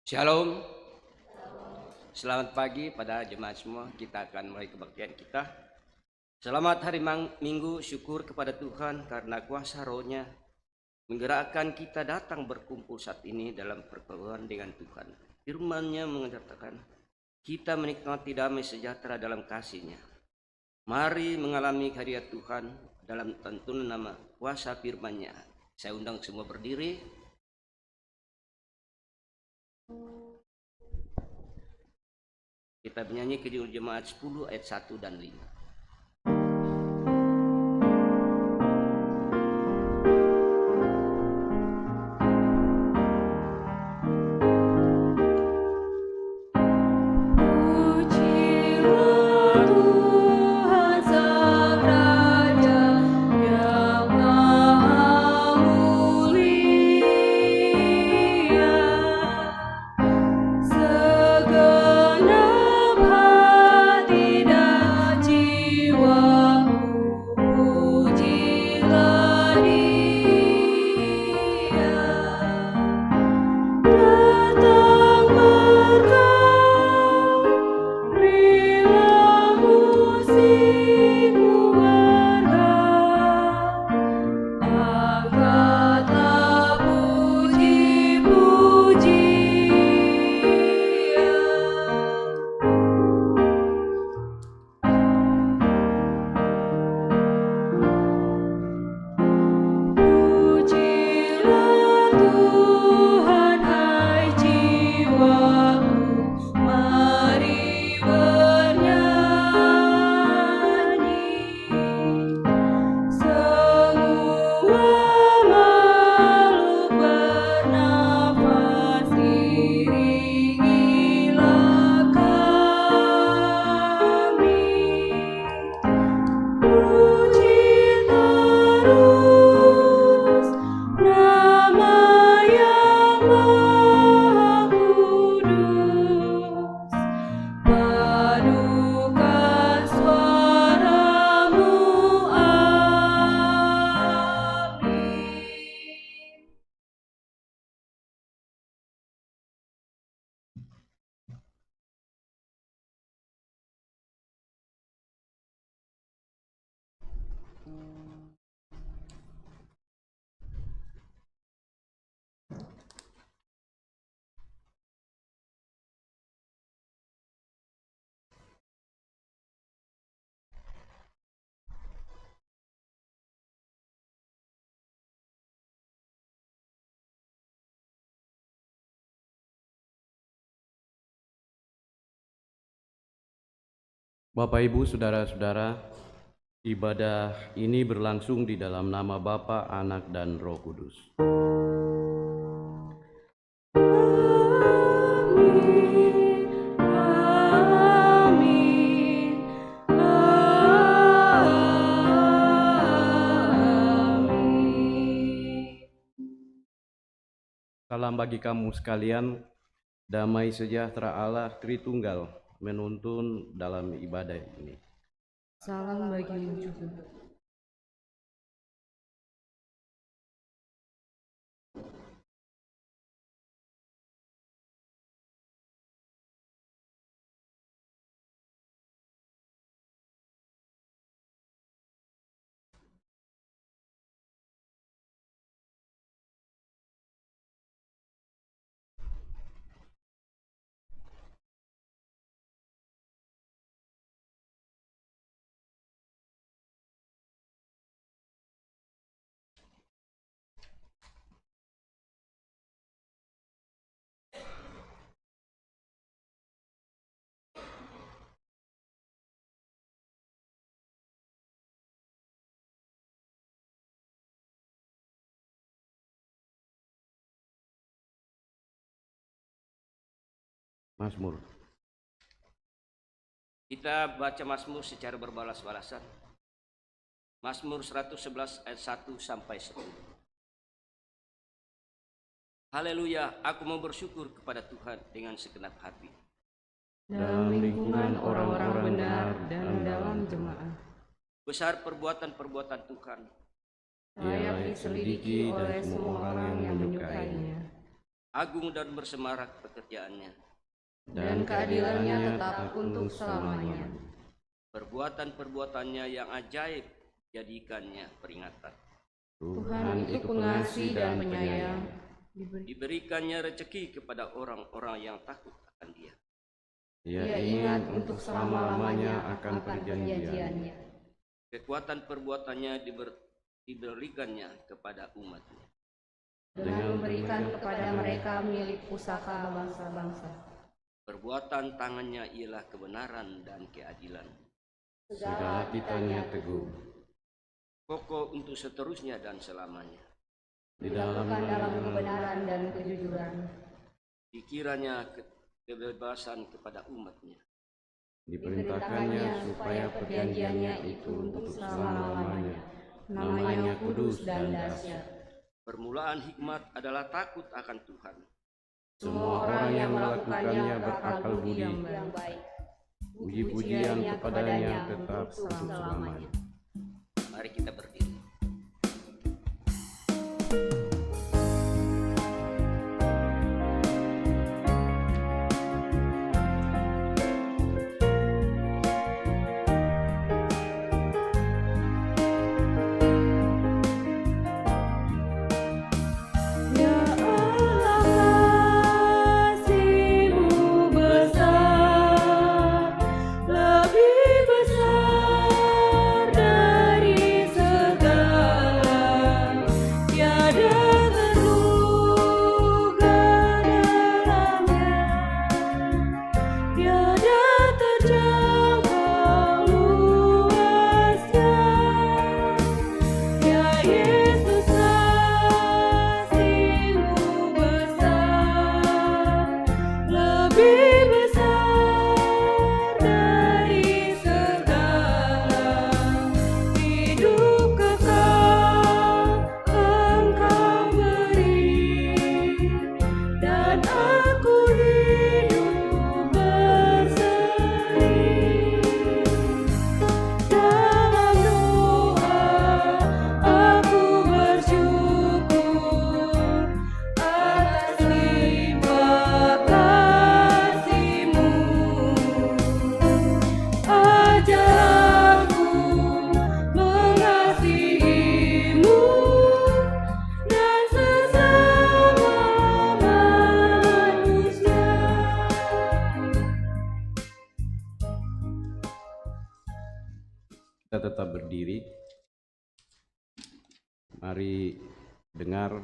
Shalom, selamat pagi pada jemaat semua. Kita akan mulai kebaktian kita. Selamat hari Minggu, syukur kepada Tuhan karena kuasa Roh-Nya menggerakkan kita datang berkumpul saat ini dalam perpuluhan dengan Tuhan. Firman-Nya mengatakan kita menikmati damai sejahtera dalam kasih-Nya. Mari mengalami hadirat Tuhan dalam tuntunan nama kuasa firman-Nya. Saya undang semua berdiri. Kita menyanyi Kidung Jemaat 10 ayat 1 dan 5. Bapak, Ibu, Saudara-saudara, ibadah ini berlangsung di dalam nama Bapa, Anak, dan Roh Kudus. Salam bagi kamu sekalian, damai sejahtera Allah Tritunggal menuntun dalam ibadah ini. Salam bagimu juga. Mazmur. Kita baca Mazmur secara berbalas-balasan. Mazmur 111 ayat 1 sampai 10. Haleluya, aku mau bersyukur kepada Tuhan dengan segenap hati. Dalam lingkungan orang-orang benar dan dalam jemaah. Besar perbuatan-perbuatan Tuhan. Layak diselidiki oleh semua orang yang menyukainya. agung dan bersemarak pekerjaannya. dan keadilannya tetap untuk selamanya. Perbuatan-perbuatannya yang ajaib jadikannya peringatan. Tuhan itu pengasih dan penyayang, Diberikannya rezeki kepada orang-orang yang takut akan Dia. Ia ingat untuk selama-lamanya akan perjanjiannya. Kekuatan perbuatannya diberikannya kepada umatnya. dengan memberikan kepada mereka milik pusaka bangsa-bangsa. Perbuatan tangannya ialah kebenaran dan keadilan. Segala titanya teguh. Kokoh untuk seterusnya dan selamanya. Di dalam kebenaran dan kejujuran. Dikiranya kebebasan kepada umatnya. diperintahkannya supaya perjanjiannya itu untuk selama-lamanya. Namanya kudus dan dahsyat. Permulaan hikmat adalah takut akan Tuhan. Semua orang yang melakukannya berakal budi. yang baik. Puji-pujian kepadanya tetap untuk selamanya. Mari kita berdiri. Ya Allah, kasih-Mu besar, lebih besar dari segala, tiada terduga dalamnya, tiada terjangkau luasnya. Ya Yesus, kasih-Mu besar, lebih besar dari segala, hidup kekal Engkau beri, dan aku hidup berseri. Dalam doa aku bersyukur atas limpah kasih-Mu. Ajar aku mengasihi-Mu dan sesama manusia. Kita tetap berdiri. Mari dengar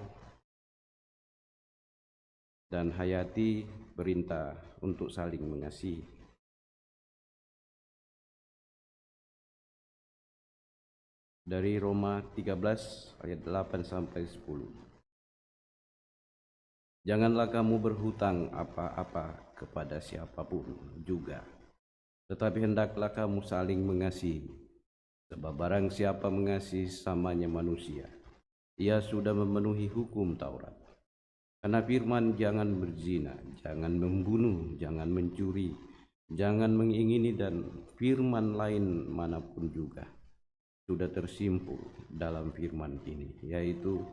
dan hayati perintah untuk saling mengasihi. Dari Roma 13 ayat 8 sampai 10. Janganlah kamu berhutang apa-apa kepada siapapun juga, tetapi hendaklah kamu saling mengasihi. Sebab barang siapa mengasihi samanya manusia, ia sudah memenuhi hukum Taurat. Karena firman jangan berzina, jangan membunuh, jangan mencuri, jangan mengingini dan firman lain manapun juga sudah tersimpul dalam firman ini, yaitu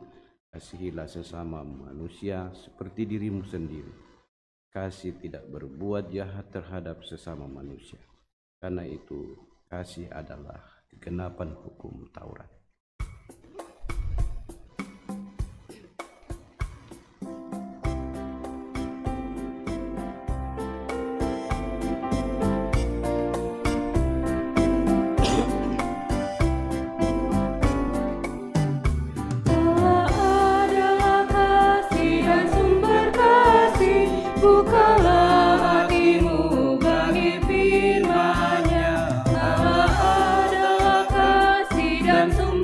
kasihilah sesama manusia seperti dirimu sendiri. Kasih tidak berbuat jahat terhadap sesama manusia. Karena itu kasih adalah kegenapan hukum Taurat. Allah adalah kasih dan sumber kasih, bukalah hatimu bagi firman-Nya. Allah adalah kasih dan sumber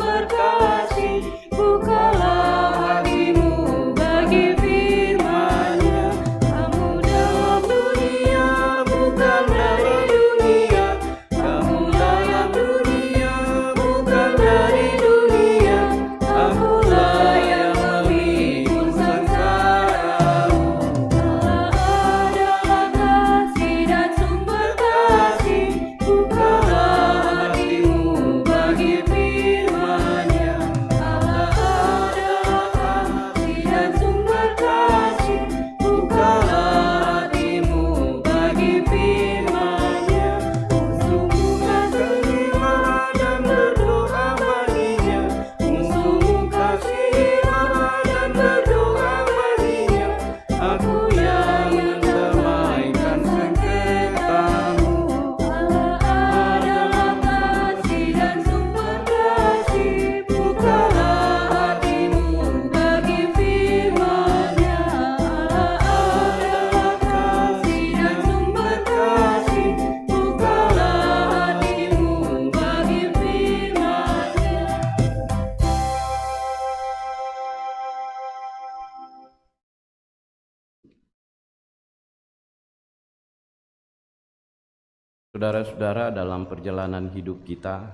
Saudara-saudara, dalam perjalanan hidup kita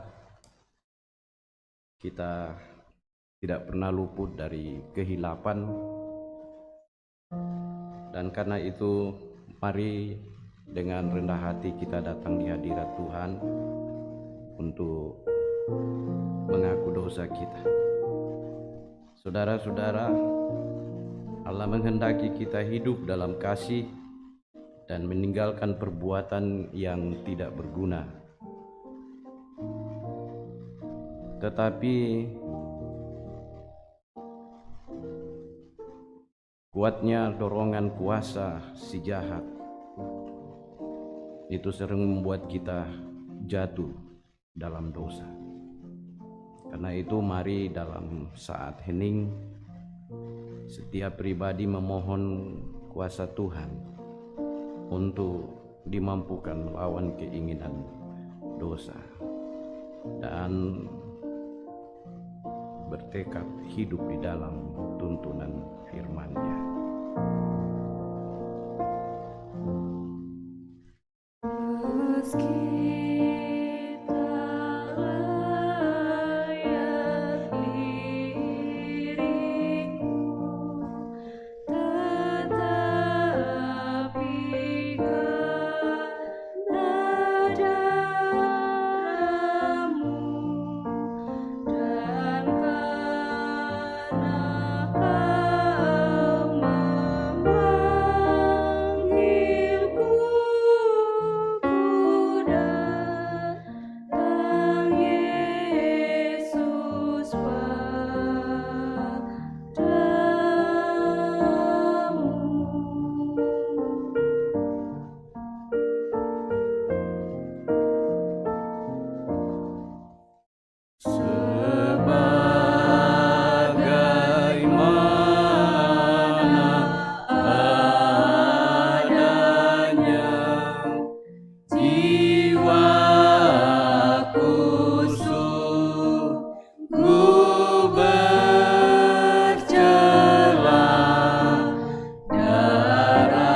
tidak pernah luput dari kehilapan, dan karena itu mari dengan rendah hati kita datang di hadirat Tuhan untuk mengaku dosa kita. Saudara-saudara, Allah menghendaki kita hidup dalam kasih dan meninggalkan perbuatan yang tidak berguna. Tetapi kuatnya dorongan kuasa si jahat itu sering membuat kita jatuh dalam dosa. Karena itu mari dalam saat hening setiap pribadi memohon kuasa Tuhan untuk dimampukan melawan keinginan dosa dan bertekad hidup di dalam tuntunan firman-Nya. Meski tak layak diriku, tetapi karena darah-Mu dan karena Kau memanggilku, ku datang Yesus Sebagaimana adanya jiwaku sungguh bercelah, darah-Mu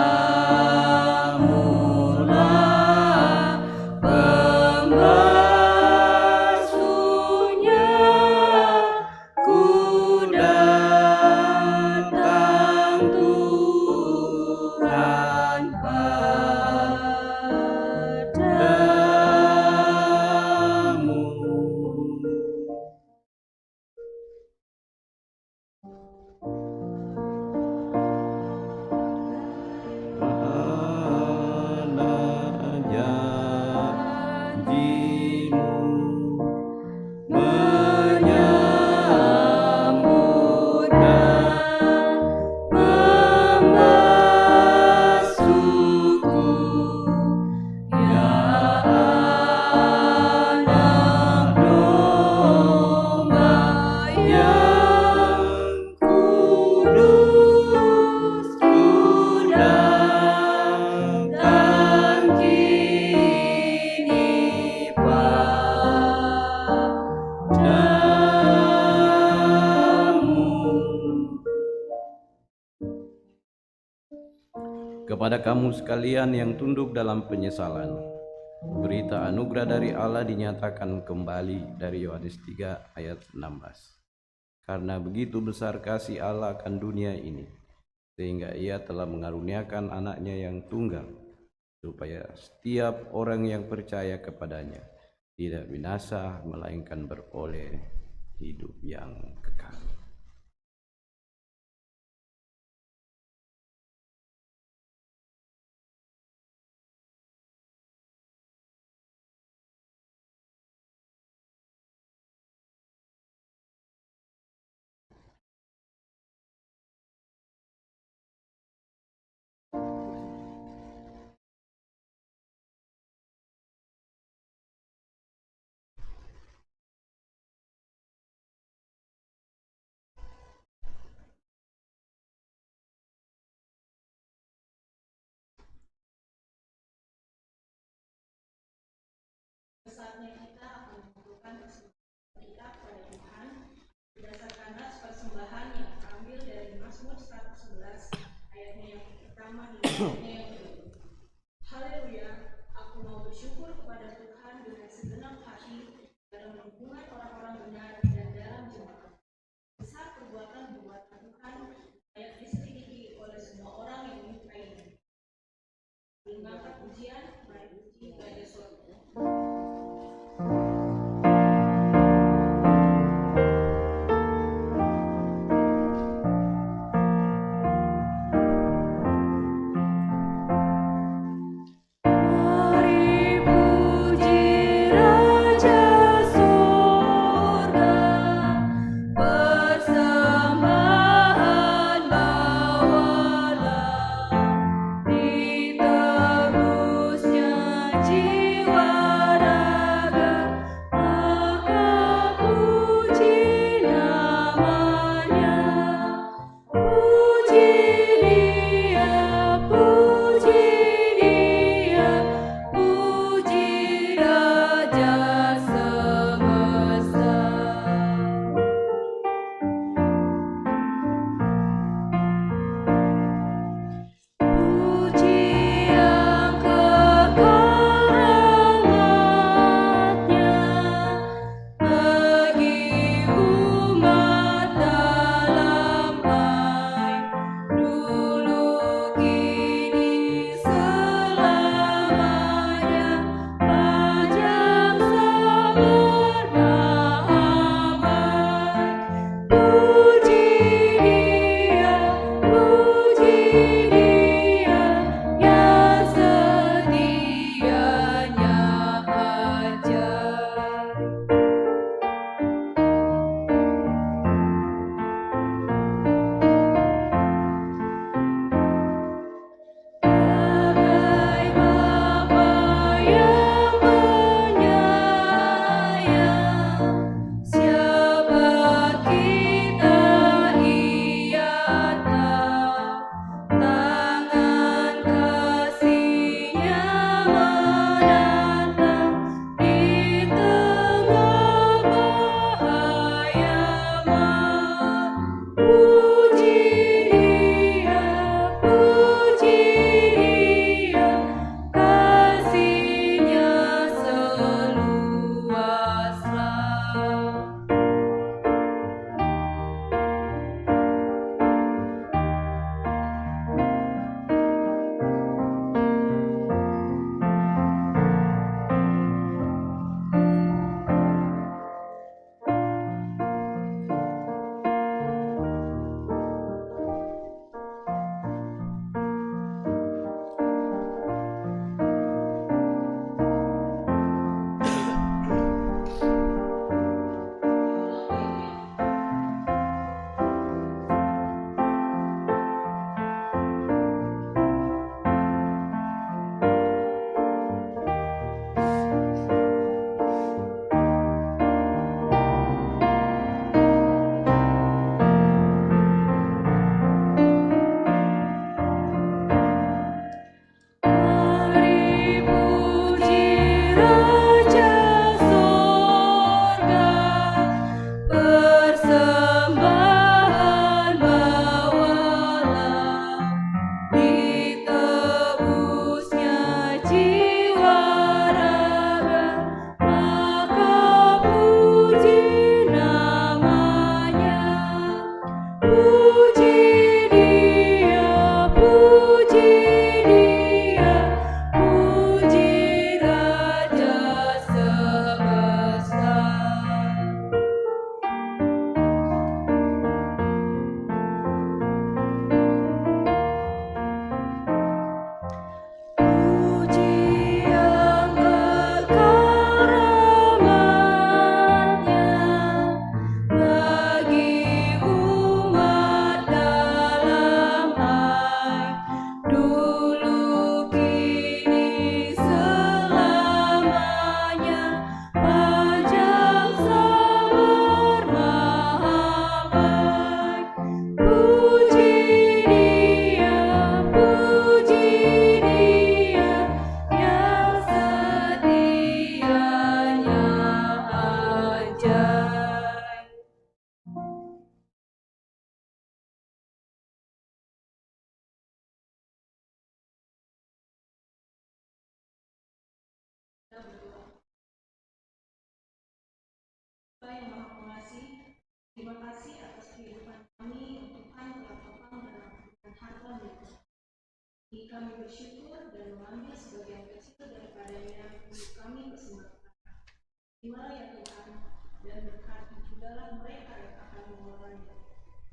lah pembasuhnya. Ku datang Tuhan padamu. Mana janji-Mu menyambut dan membasuhku, ya anak domba yang kudus, ku datang kini padamu. Kepada kamu sekalian yang tunduk dalam penyesalan, berita anugerah dari Allah dinyatakan kembali dari Yohanes 3 ayat 16. Karena begitu besar kasih Allah akan dunia ini, sehingga Ia telah mengaruniakan anaknya yang tunggal, supaya setiap orang yang percaya kepadanya tidak binasa, melainkan beroleh hidup yang kekal. Haleluya, aku mau bersyukur kepada Tuhan dengan segenap hati dalam lingkungan orang-orang benar dan dalam jemaat. Besar perbuatan-perbuatan Tuhan, layak diselidiki oleh semua orang yang menyukainya. Mengangkat pujian, mari puji Raja Sorga. Mari puji Raja Sorga. Terima kasih atas kehidupan kami yang Tuhan telah topang dan ampunkan harta milik. Kami bersyukur dan mengambil sebagian kecil daripadanya untuk kami persembahkan. Terimalah ya Tuhan, dan berkati jugalah mereka yang akan mengolahnya.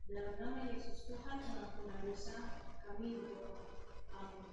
Dalam nama Yesus Tuhan pengampun dosa, kami berdoa. Amin.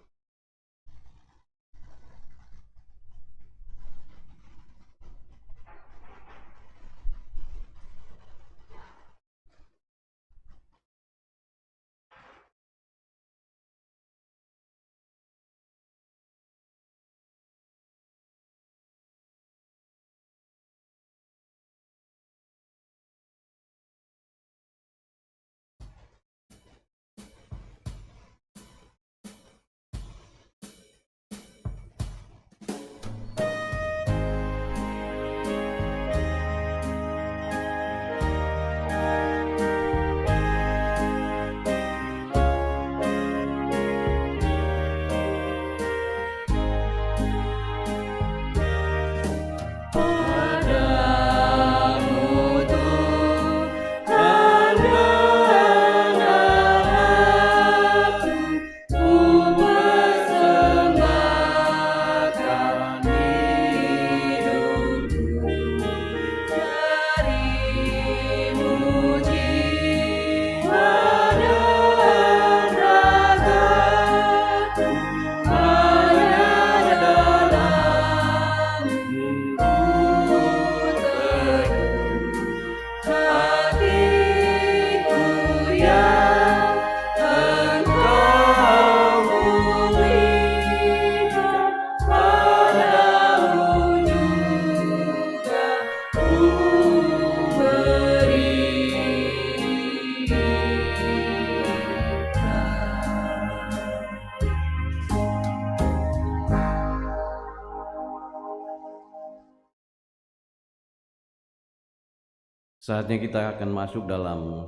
Saatnya kita akan masuk dalam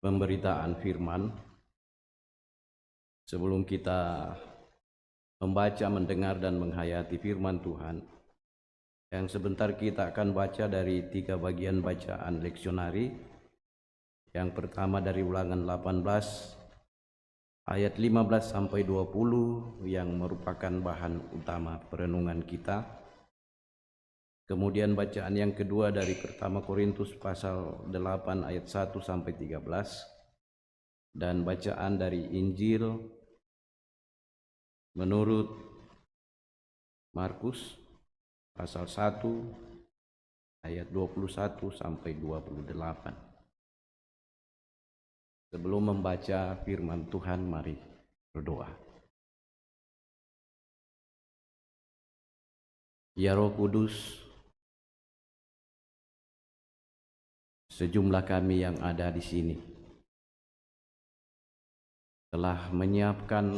pemberitaan firman. Sebelum kita membaca, mendengar, dan menghayati firman Tuhan, yang sebentar kita akan baca dari 3 bagian bacaan leksionari. Yang pertama dari Ulangan 18 ayat 15 sampai 20 yang merupakan bahan utama perenungan kita. Kemudian bacaan yang kedua dari pertama Korintus pasal 8 ayat 1 sampai 13, dan bacaan dari Injil menurut Markus pasal 1 ayat 21 sampai 28. Sebelum membaca firman Tuhan, mari berdoa. Ya Roh Kudus, sejumlah kami yang ada di sini telah menyiapkan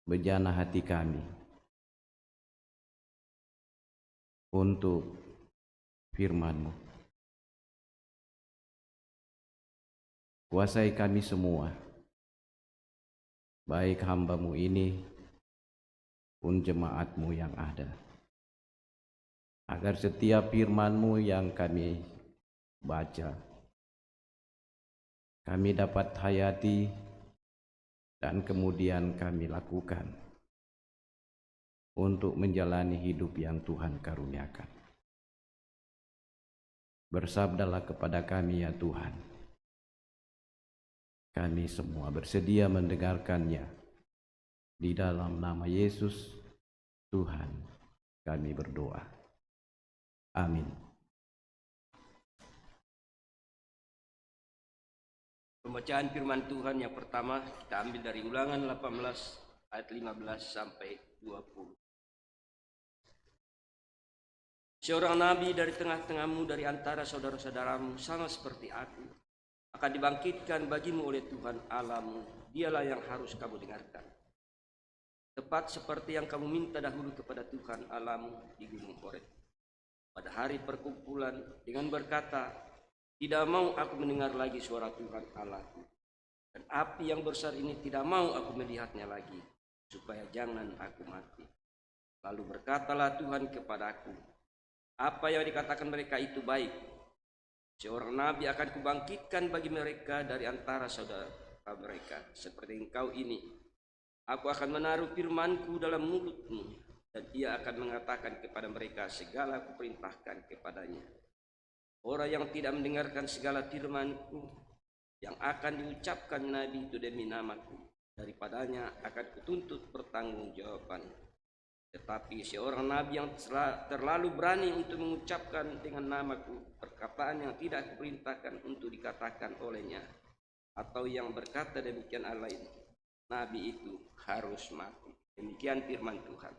bejana hati kami untuk firman-Mu. Kuasai kami semua, baik hamba-Mu ini pun jemaat-Mu yang ada, agar setiap firman-Mu yang kami baca, kami dapat hayati dan kemudian kami lakukan untuk menjalani hidup yang Tuhan karuniakan. Bersabdalah kepada kami ya Tuhan. Kami semua bersedia mendengarkannya. Di dalam nama Yesus Tuhan kami berdoa. Amin. Pembacaan firman Tuhan yang pertama kita ambil dari Ulangan 18 ayat 15 sampai 20. Seorang nabi dari tengah-tengahmu, dari antara saudara-saudaramu, sama seperti aku, akan dibangkitkan bagimu oleh Tuhan Allahmu. Dialah yang harus kamu dengarkan. Tepat seperti yang kamu minta dahulu kepada Tuhan Allahmu di Gunung Horeb. Pada hari perkumpulan dengan berkata, tidak mau aku mendengar lagi suara Tuhan Allahku, dan api yang besar ini tidak mau aku melihatnya lagi, supaya jangan aku mati. Lalu berkatalah Tuhan kepadaku, apa yang dikatakan mereka itu baik. Seorang nabi akan kubangkitkan bagi mereka dari antara saudara mereka, seperti engkau ini. Aku akan menaruh firmanku dalam mulutmu, dan ia akan mengatakan kepada mereka segala kuperintahkan kepadanya. Orang yang tidak mendengarkan segala firmanku yang akan diucapkan nabi itu demi namaku, daripadanya akan kutuntut pertanggungjawaban. Tetapi seorang nabi yang terlalu berani untuk mengucapkan dengan namaku perkataan yang tidak kuperintahkan untuk dikatakan olehnya, atau yang berkata demikian hal lain, nabi itu harus mati. Demikian firman Tuhan.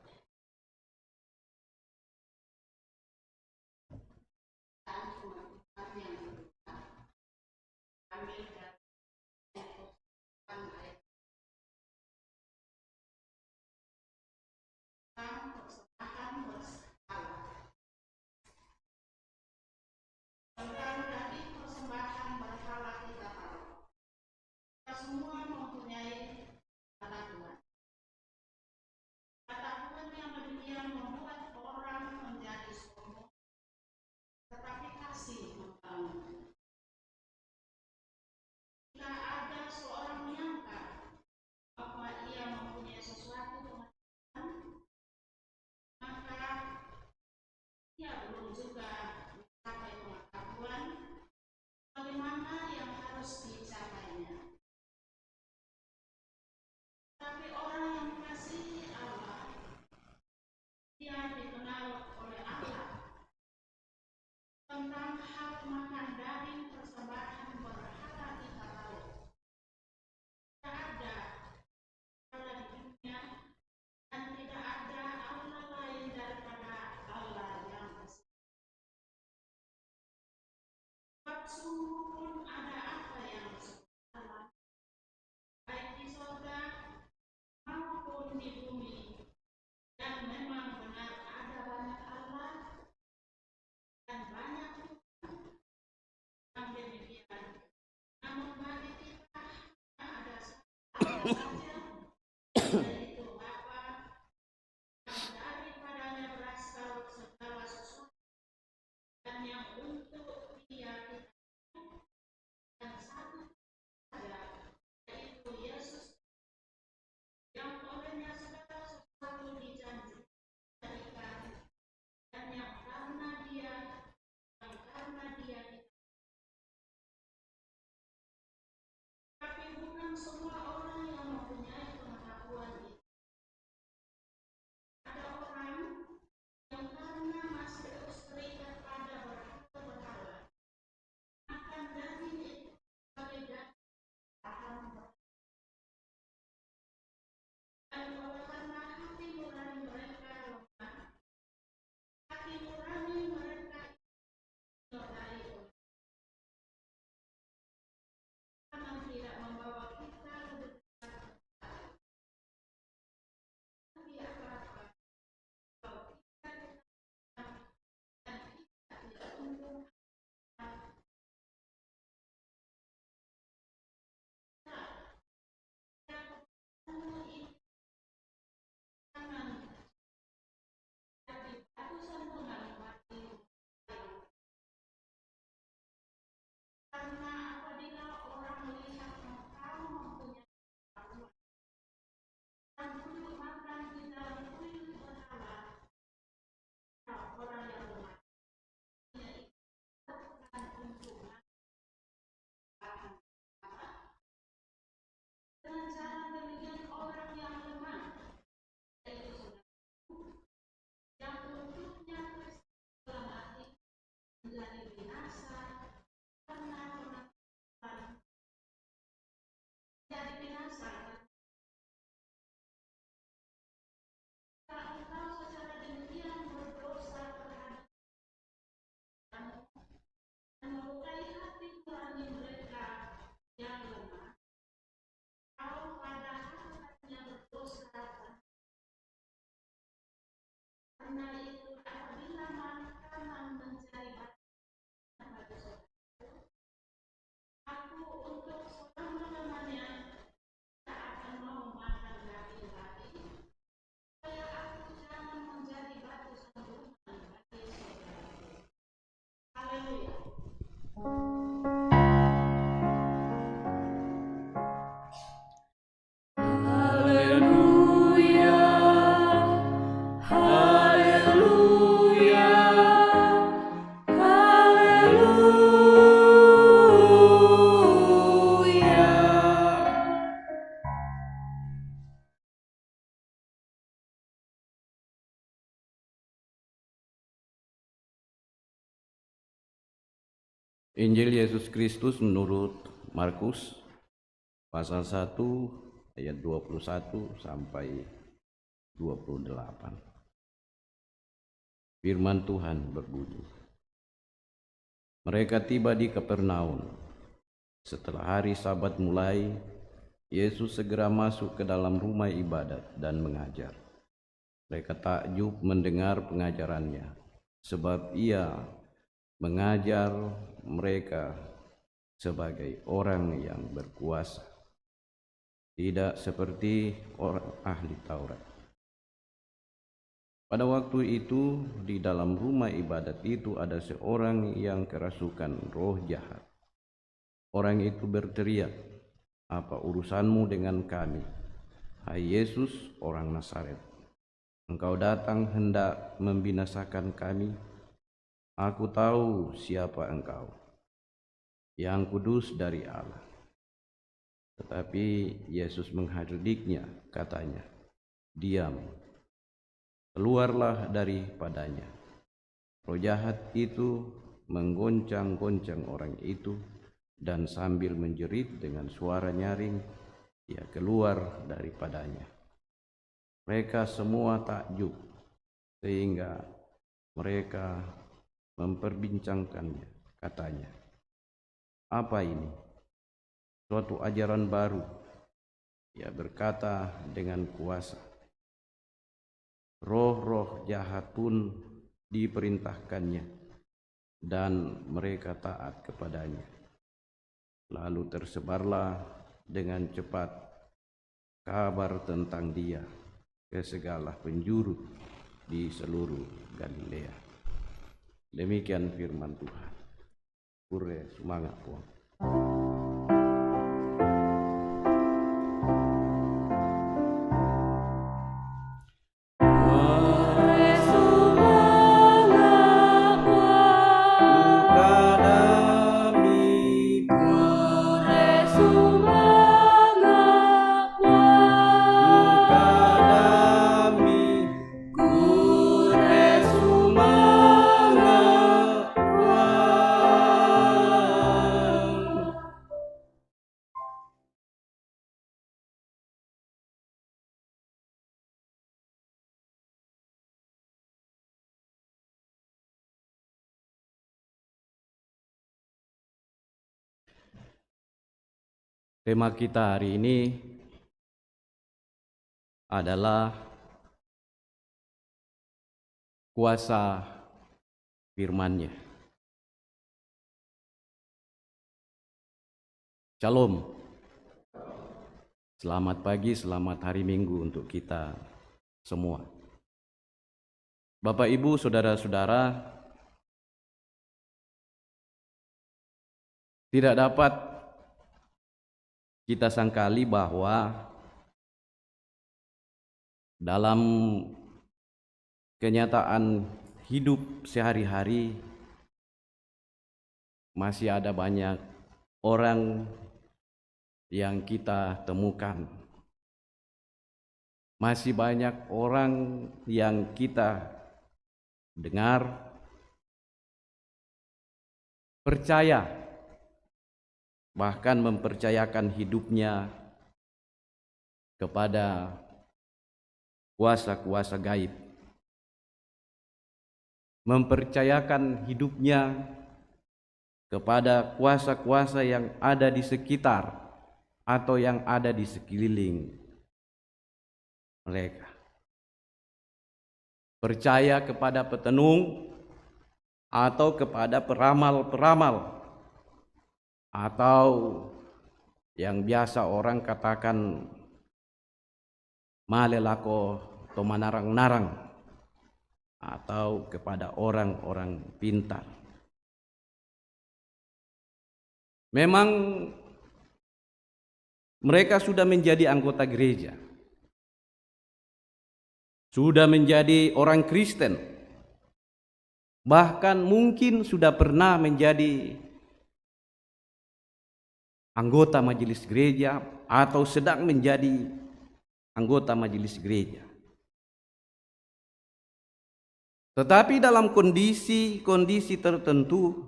Injil Yesus Kristus menurut Markus pasal 1 ayat 21 sampai 28. Firman Tuhan berbunyi, mereka tiba di Kapernaum. Setelah hari Sabat mulai, Yesus segera masuk ke dalam rumah ibadat dan mengajar. Mereka takjub mendengar pengajarannya, sebab ia mengajar mereka sebagai orang yang berkuasa, tidak seperti orang ahli Taurat. Pada waktu itu di dalam rumah ibadat itu ada seorang yang kerasukan roh jahat. Orang itu berteriak, "Apa urusanmu dengan kami, hai Yesus orang Nazaret? Engkau datang hendak membinasakan kami? Aku tahu siapa engkau, yang kudus dari Allah." Tetapi Yesus menghardiknya, katanya, "Diam, keluarlah daripadanya." Roh jahat itu menggoncang-goncang orang itu, dan sambil menjerit dengan suara nyaring, ia keluar daripadanya. Mereka semua takjub, sehingga mereka memperbincangkannya, katanya, "Apa ini? Suatu ajaran baru." Ia berkata dengan kuasa. Roh-roh jahat pun diperintahkannya, dan mereka taat kepadanya. Lalu tersebarlah dengan cepat kabar tentang dia ke segala penjuru di seluruh Galilea. Demikian firman Tuhan. Pure semangat Tuhan. Tema kita hari ini adalah kuasa firman-Nya. Shalom. Selamat pagi, selamat hari Minggu untuk kita semua. Bapak, Ibu, saudara-saudara, tidak dapat kita sangkali bahwa dalam kenyataan hidup sehari-hari masih ada banyak orang yang kita temukan. Masih banyak orang yang kita dengar, percaya, bahkan mempercayakan hidupnya kepada kuasa-kuasa gaib, mempercayakan hidupnya kepada kuasa-kuasa yang ada di sekitar atau yang ada di sekeliling mereka. Percaya kepada petenung atau kepada peramal-peramal, atau yang biasa orang katakan malelako atau manarang-narang, atau kepada orang-orang pintar. Memang mereka sudah menjadi anggota gereja, sudah menjadi orang Kristen, bahkan mungkin sudah pernah menjadi anggota majelis gereja atau sedang menjadi anggota majelis gereja. Tetapi dalam kondisi tertentu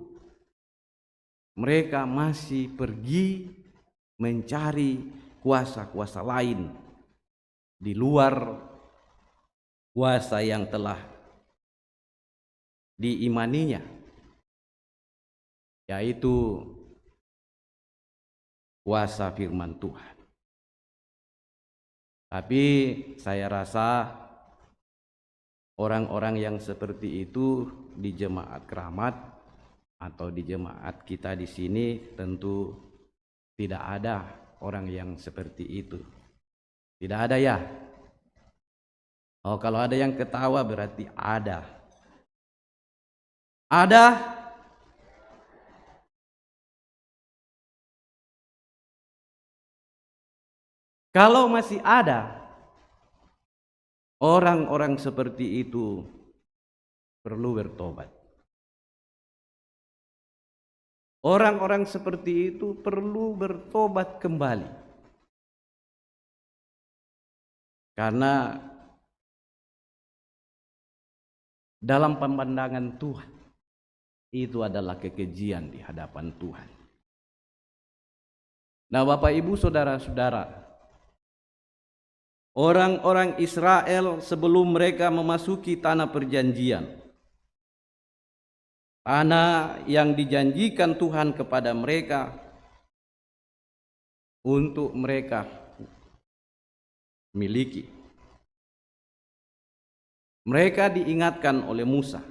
mereka masih pergi mencari kuasa-kuasa lain di luar kuasa yang telah diimaninya, yaitu kuasa firman Tuhan. Tapi saya rasa orang-orang yang seperti itu di jemaat Keramat atau di jemaat kita di sini tentu tidak ada orang yang seperti itu. Tidak ada ya? Oh, kalau ada yang ketawa berarti ada. Ada? Kalau masih ada orang-orang seperti itu, perlu bertobat. Orang-orang seperti itu perlu bertobat kembali. Karena dalam pemandangan Tuhan, itu adalah kekejian di hadapan Tuhan. Nah, Bapak Ibu Saudara-saudara, orang-orang Israel sebelum mereka memasuki tanah perjanjian, tanah yang dijanjikan Tuhan kepada mereka untuk mereka miliki. Mereka diingatkan oleh Musa,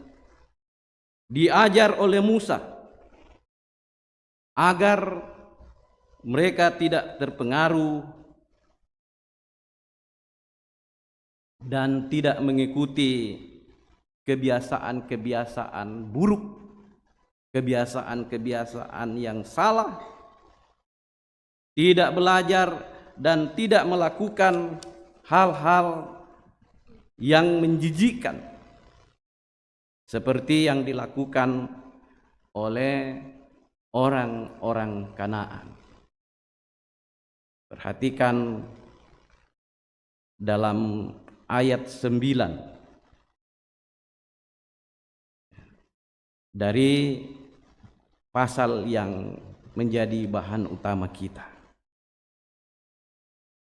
diajar oleh Musa agar mereka tidak terpengaruh dan tidak mengikuti kebiasaan-kebiasaan buruk, kebiasaan-kebiasaan yang salah, tidak belajar dan tidak melakukan hal-hal yang menjijikkan seperti yang dilakukan oleh orang-orang Kanaan. Perhatikan dalam ayat 9 dari pasal yang menjadi bahan utama kita.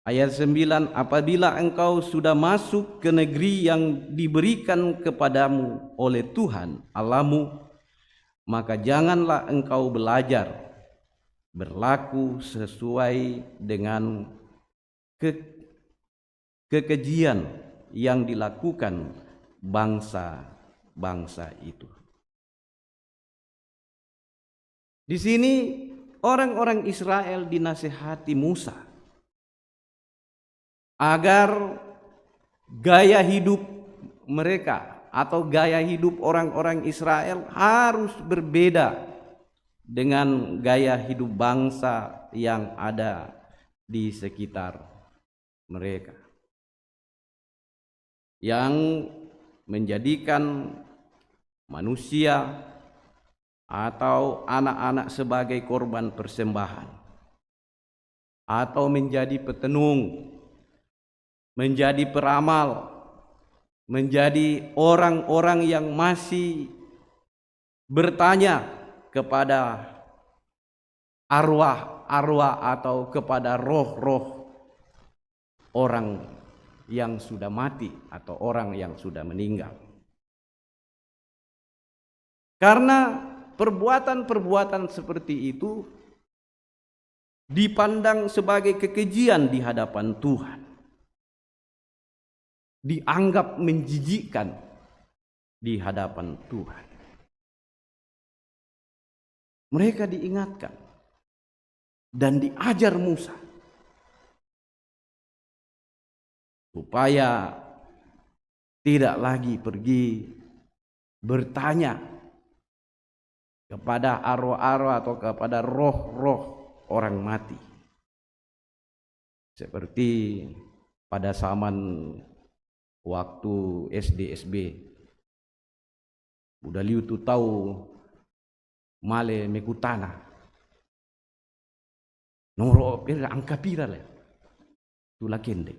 Ayat 9, apabila engkau sudah masuk ke negeri yang diberikan kepadamu oleh Tuhan Allahmu, maka janganlah engkau belajar berlaku sesuai dengan kekejian yang dilakukan bangsa-bangsa itu. Di sini orang-orang Israel dinasihati Musa agar gaya hidup mereka atau gaya hidup orang-orang Israel harus berbeda dengan gaya hidup bangsa yang ada di sekitar mereka, yang menjadikan manusia atau anak-anak sebagai korban persembahan, atau menjadi petenung, menjadi peramal, menjadi orang-orang yang masih bertanya kepada arwah-arwah atau kepada roh-roh orang yang sudah mati atau orang yang sudah meninggal. Karena perbuatan-perbuatan seperti itu dipandang sebagai kekejian di hadapan Tuhan, dianggap menjijikkan di hadapan Tuhan. Mereka diingatkan dan diajar Musa supaya tidak lagi pergi bertanya kepada arwah-arwah atau kepada roh-roh orang mati, seperti pada zaman waktu SD-SB. Budaliu tu tahu male mekutana noro pira angka pira le tula kende.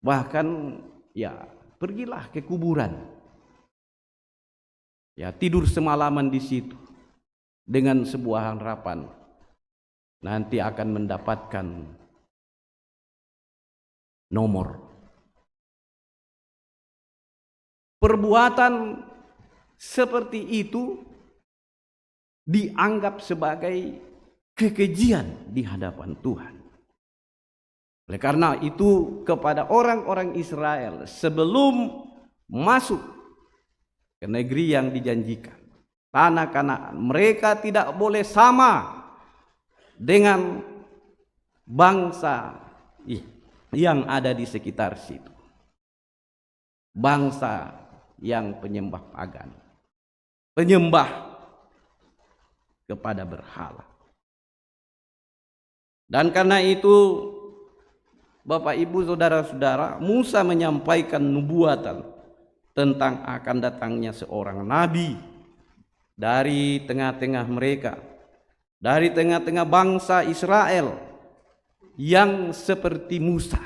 Bahkan ya pergilah ke kuburan, ya tidur semalaman di situ, dengan sebuah harapan nanti akan mendapatkan nomor. Perbuatan seperti itu dianggap sebagai kekejian di hadapan Tuhan. Oleh karena itu kepada orang-orang Israel sebelum masuk ke negeri yang dijanjikan, tanah Kanaan, mereka tidak boleh sama dengan bangsa yang ada di sekitar situ. Bangsa yang penyembah pagan, penyembah kepada berhala. Dan karena itu Bapak Ibu Saudara-saudara, Musa menyampaikan nubuatan tentang akan datangnya seorang nabi dari tengah-tengah mereka, dari tengah-tengah bangsa Israel yang seperti Musa.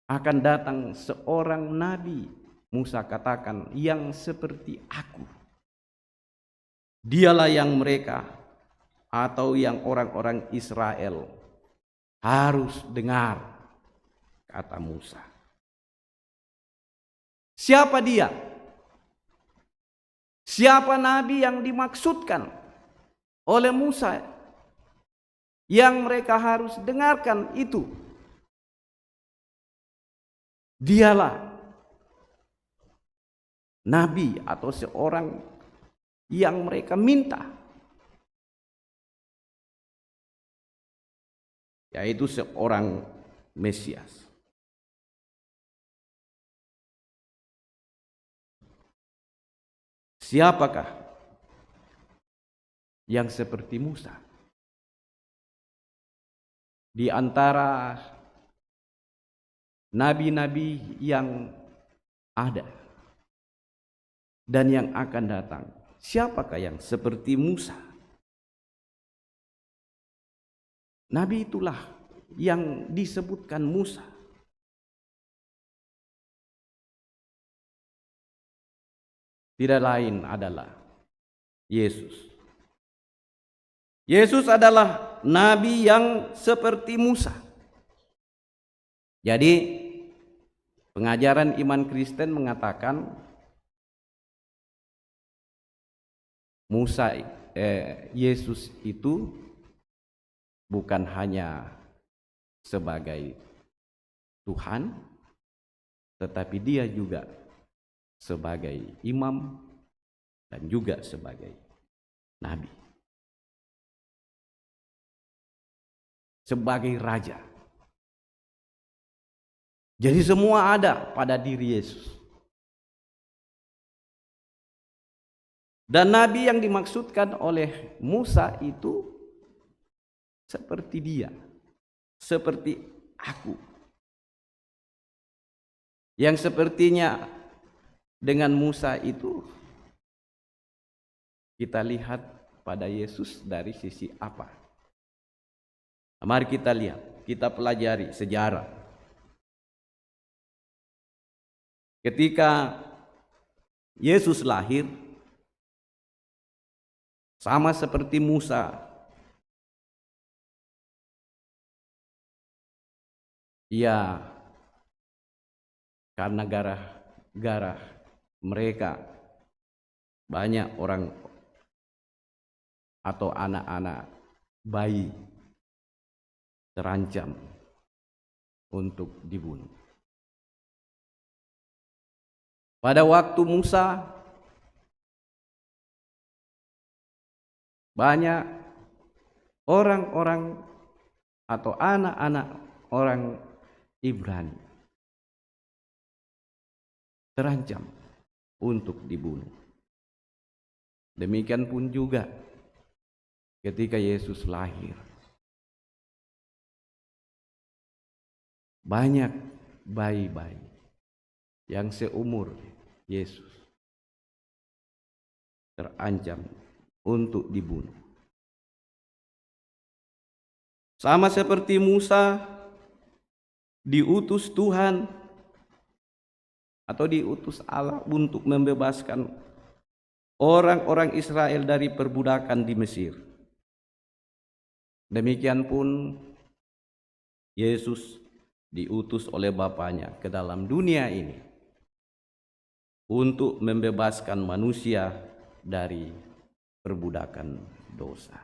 Akan datang seorang nabi, Musa katakan, yang seperti aku. Dialah yang mereka atau yang orang-orang Israel harus dengar, kata Musa. Siapa dia? Siapa nabi yang dimaksudkan oleh Musa yang mereka harus dengarkan itu? Dialah nabi atau seorang yang mereka minta, yaitu seorang Mesias. Siapakah yang seperti Musa? Di antara nabi-nabi yang ada dan yang akan datang, siapakah yang seperti Musa? Nabi itulah yang disebutkan Musa. Tidak lain adalah Yesus. Yesus adalah nabi yang seperti Musa. Jadi pengajaran iman Kristen mengatakan Yesus itu bukan hanya sebagai Tuhan, tetapi dia juga sebagai imam dan juga sebagai nabi, sebagai raja. Jadi semua ada pada diri Yesus. Dan nabi yang dimaksudkan oleh Musa itu seperti dia, seperti aku. Yang sepertinya dengan Musa itu kita lihat pada Yesus dari sisi apa? Mari kita lihat, kita pelajari sejarah. Ketika Yesus lahir, sama seperti Musa, ia karena garah mereka banyak orang atau anak-anak bayi terancam untuk dibunuh. Pada waktu Musa banyak orang-orang atau anak-anak orang Ibrani terancam untuk dibunuh. Demikian pun juga ketika Yesus lahir. Banyak bayi-bayi yang seumur Yesus terancam untuk dibunuh. Sama seperti Musa diutus Tuhan atau diutus Allah untuk membebaskan orang-orang Israel dari perbudakan di Mesir. Demikian pun Yesus diutus oleh Bapanya ke dalam dunia ini untuk membebaskan manusia dari perbudakan dosa.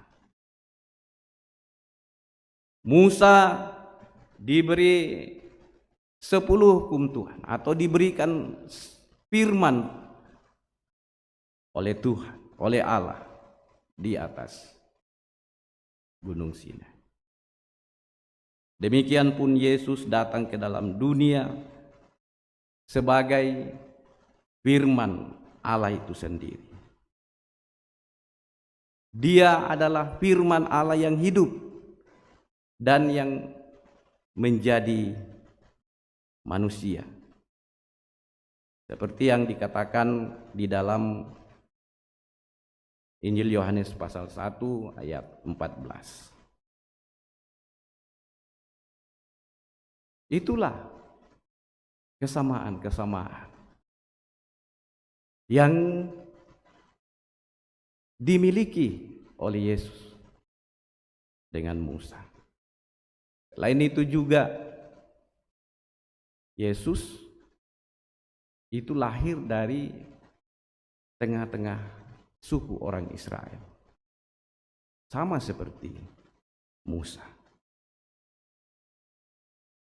Musa diberi 10 hukum Tuhan atau diberikan firman oleh Tuhan, oleh Allah di atas Gunung Sinai. Demikian pun Yesus datang ke dalam dunia sebagai firman Allah itu sendiri. Dia adalah firman Allah yang hidup dan yang menjadi manusia. Seperti yang dikatakan di dalam Injil Yohanes pasal 1 ayat 14. Itulah kesamaan-kesamaan yang dimiliki oleh Yesus dengan Musa. Selain itu juga Yesus itu lahir dari tengah-tengah suku orang Israel. Sama seperti Musa.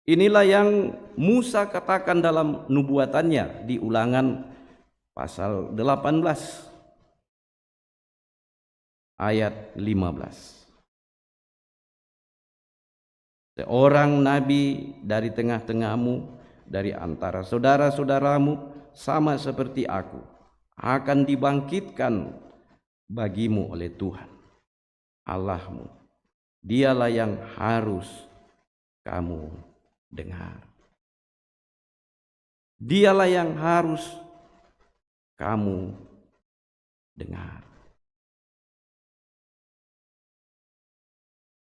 Inilah yang Musa katakan dalam nubuatannya di Ulangan pasal 18 ayat 15. Seorang nabi dari tengah-tengahmu, dari antara saudara-saudaramu, sama seperti aku, akan dibangkitkan bagimu oleh Tuhan Allahmu. Dialah yang harus kamu dengar. Dialah yang harus kamu dengar.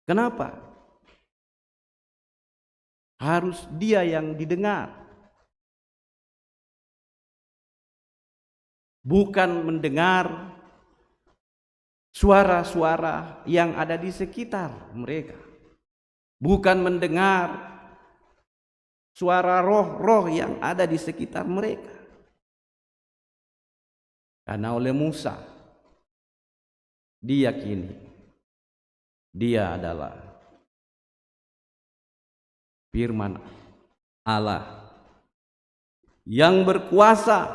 Kenapa? Harus dia yang didengar. Bukan mendengar suara-suara yang ada di sekitar mereka. Bukan mendengar suara roh-roh yang ada di sekitar mereka. Karena oleh Musa diyakini dia adalah firman Allah yang berkuasa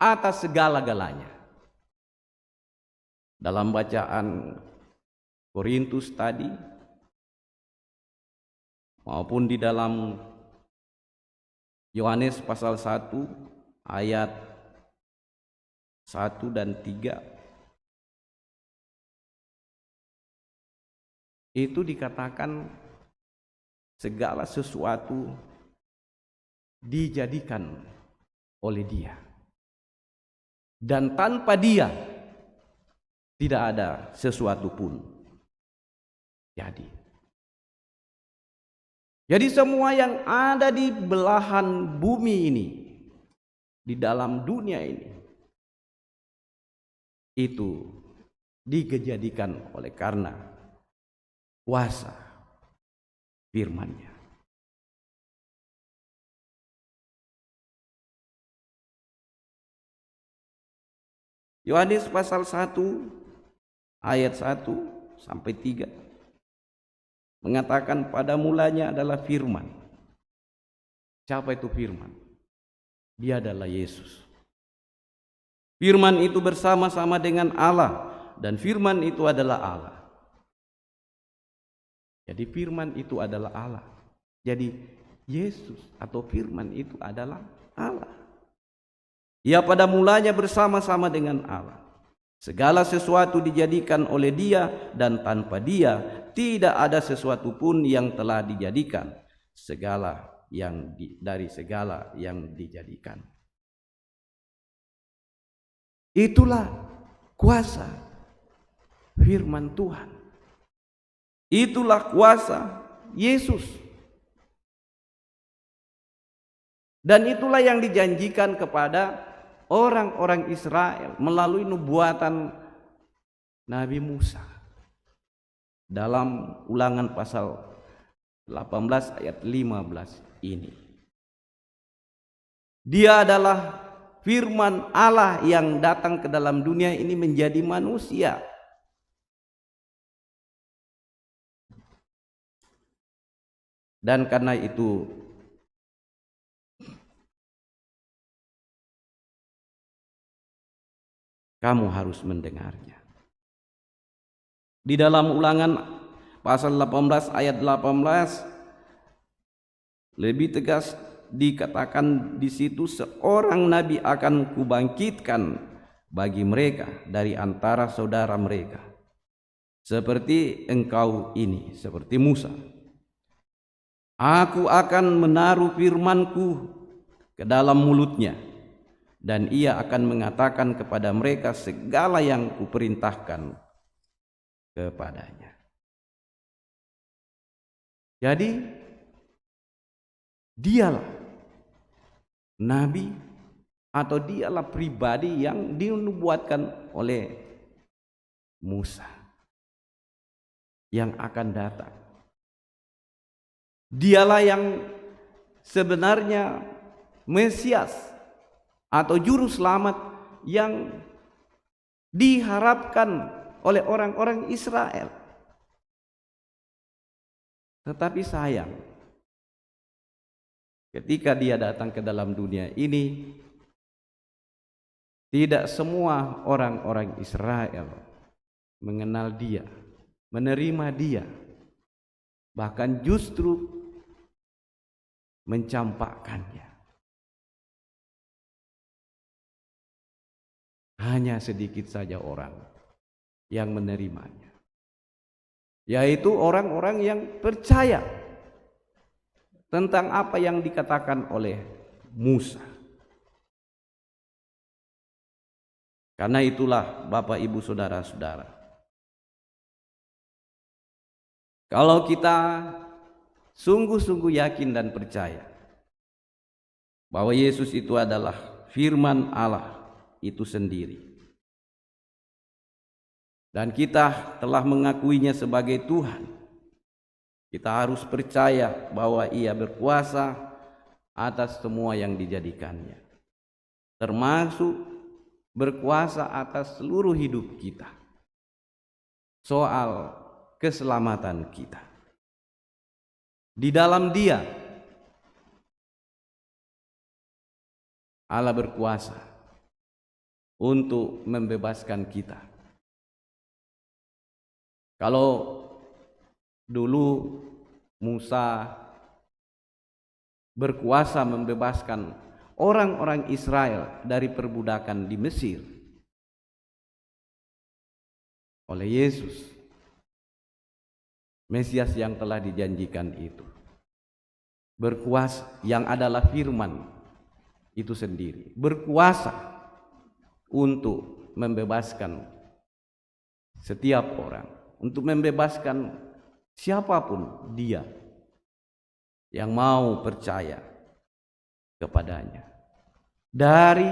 atas segala-galanya. Dalam bacaan Korintus tadi maupun di dalam Yohanes pasal 1 ayat 1 dan 3 itu dikatakan segala sesuatu dijadikan oleh Dia, dan tanpa Dia tidak ada sesuatu pun jadi. Jadi semua yang ada di belahan bumi ini, di dalam dunia ini, itu dijadikan oleh karena kuasa firman-Nya. Yohanes pasal 1 ayat 1 sampai 3 mengatakan pada mulanya adalah firman. Siapa itu firman? Dia adalah Yesus. Firman itu bersama-sama dengan Allah, dan firman itu adalah Allah. Jadi firman itu adalah Allah. Jadi Yesus atau firman itu adalah Allah. Ia pada mulanya bersama-sama dengan Allah. Segala sesuatu dijadikan oleh Dia, dan tanpa Dia tidak ada sesuatu pun yang telah dijadikan. Dari segala yang dijadikan. Itulah kuasa firman Tuhan. Itulah kuasa Yesus. Dan itulah yang dijanjikan kepada orang-orang Israel melalui nubuatan Nabi Musa. Dalam Ulangan pasal 18 ayat 15 ini. Dia adalah firman Allah yang datang ke dalam dunia ini menjadi manusia. Dan karena itu kamu harus mendengarnya. Di dalam Ulangan pasal 18 ayat 18 lebih tegas dikatakan di situ, seorang nabi akan kubangkitkan bagi mereka dari antara saudara mereka, seperti engkau ini, seperti Musa. Aku akan menaruh firmanku ke dalam mulutnya, dan ia akan mengatakan kepada mereka segala yang kuperintahkan kepadanya. Jadi dialah nabi atau dialah pribadi yang dinubuatkan oleh Musa yang akan datang. Dialah yang sebenarnya Mesias atau juru selamat yang diharapkan oleh orang-orang Israel. Tetapi sayang, ketika dia datang ke dalam dunia ini, tidak semua orang-orang Israel mengenal dia, menerima dia, bahkan justru mencampakkannya. Hanya sedikit saja orang yang menerimanya, yaitu orang-orang yang percaya tentang apa yang dikatakan oleh Musa. Karena itulah Bapak Ibu Saudara-saudara, kalau kita sungguh-sungguh yakin dan percaya bahwa Yesus itu adalah firman Allah itu sendiri, dan kita telah mengakuinya sebagai Tuhan, kita harus percaya bahwa Ia berkuasa atas semua yang dijadikannya, termasuk berkuasa atas seluruh hidup kita, soal keselamatan kita. Di dalam Dia Allah berkuasa untuk membebaskan kita. Kalau dulu Musa berkuasa membebaskan orang-orang Israel dari perbudakan di Mesir, oleh Yesus, Mesias yang telah dijanjikan itu, berkuasa, yang adalah firman itu sendiri, berkuasa untuk membebaskan setiap orang, untuk membebaskan siapapun dia yang mau percaya kepadanya dari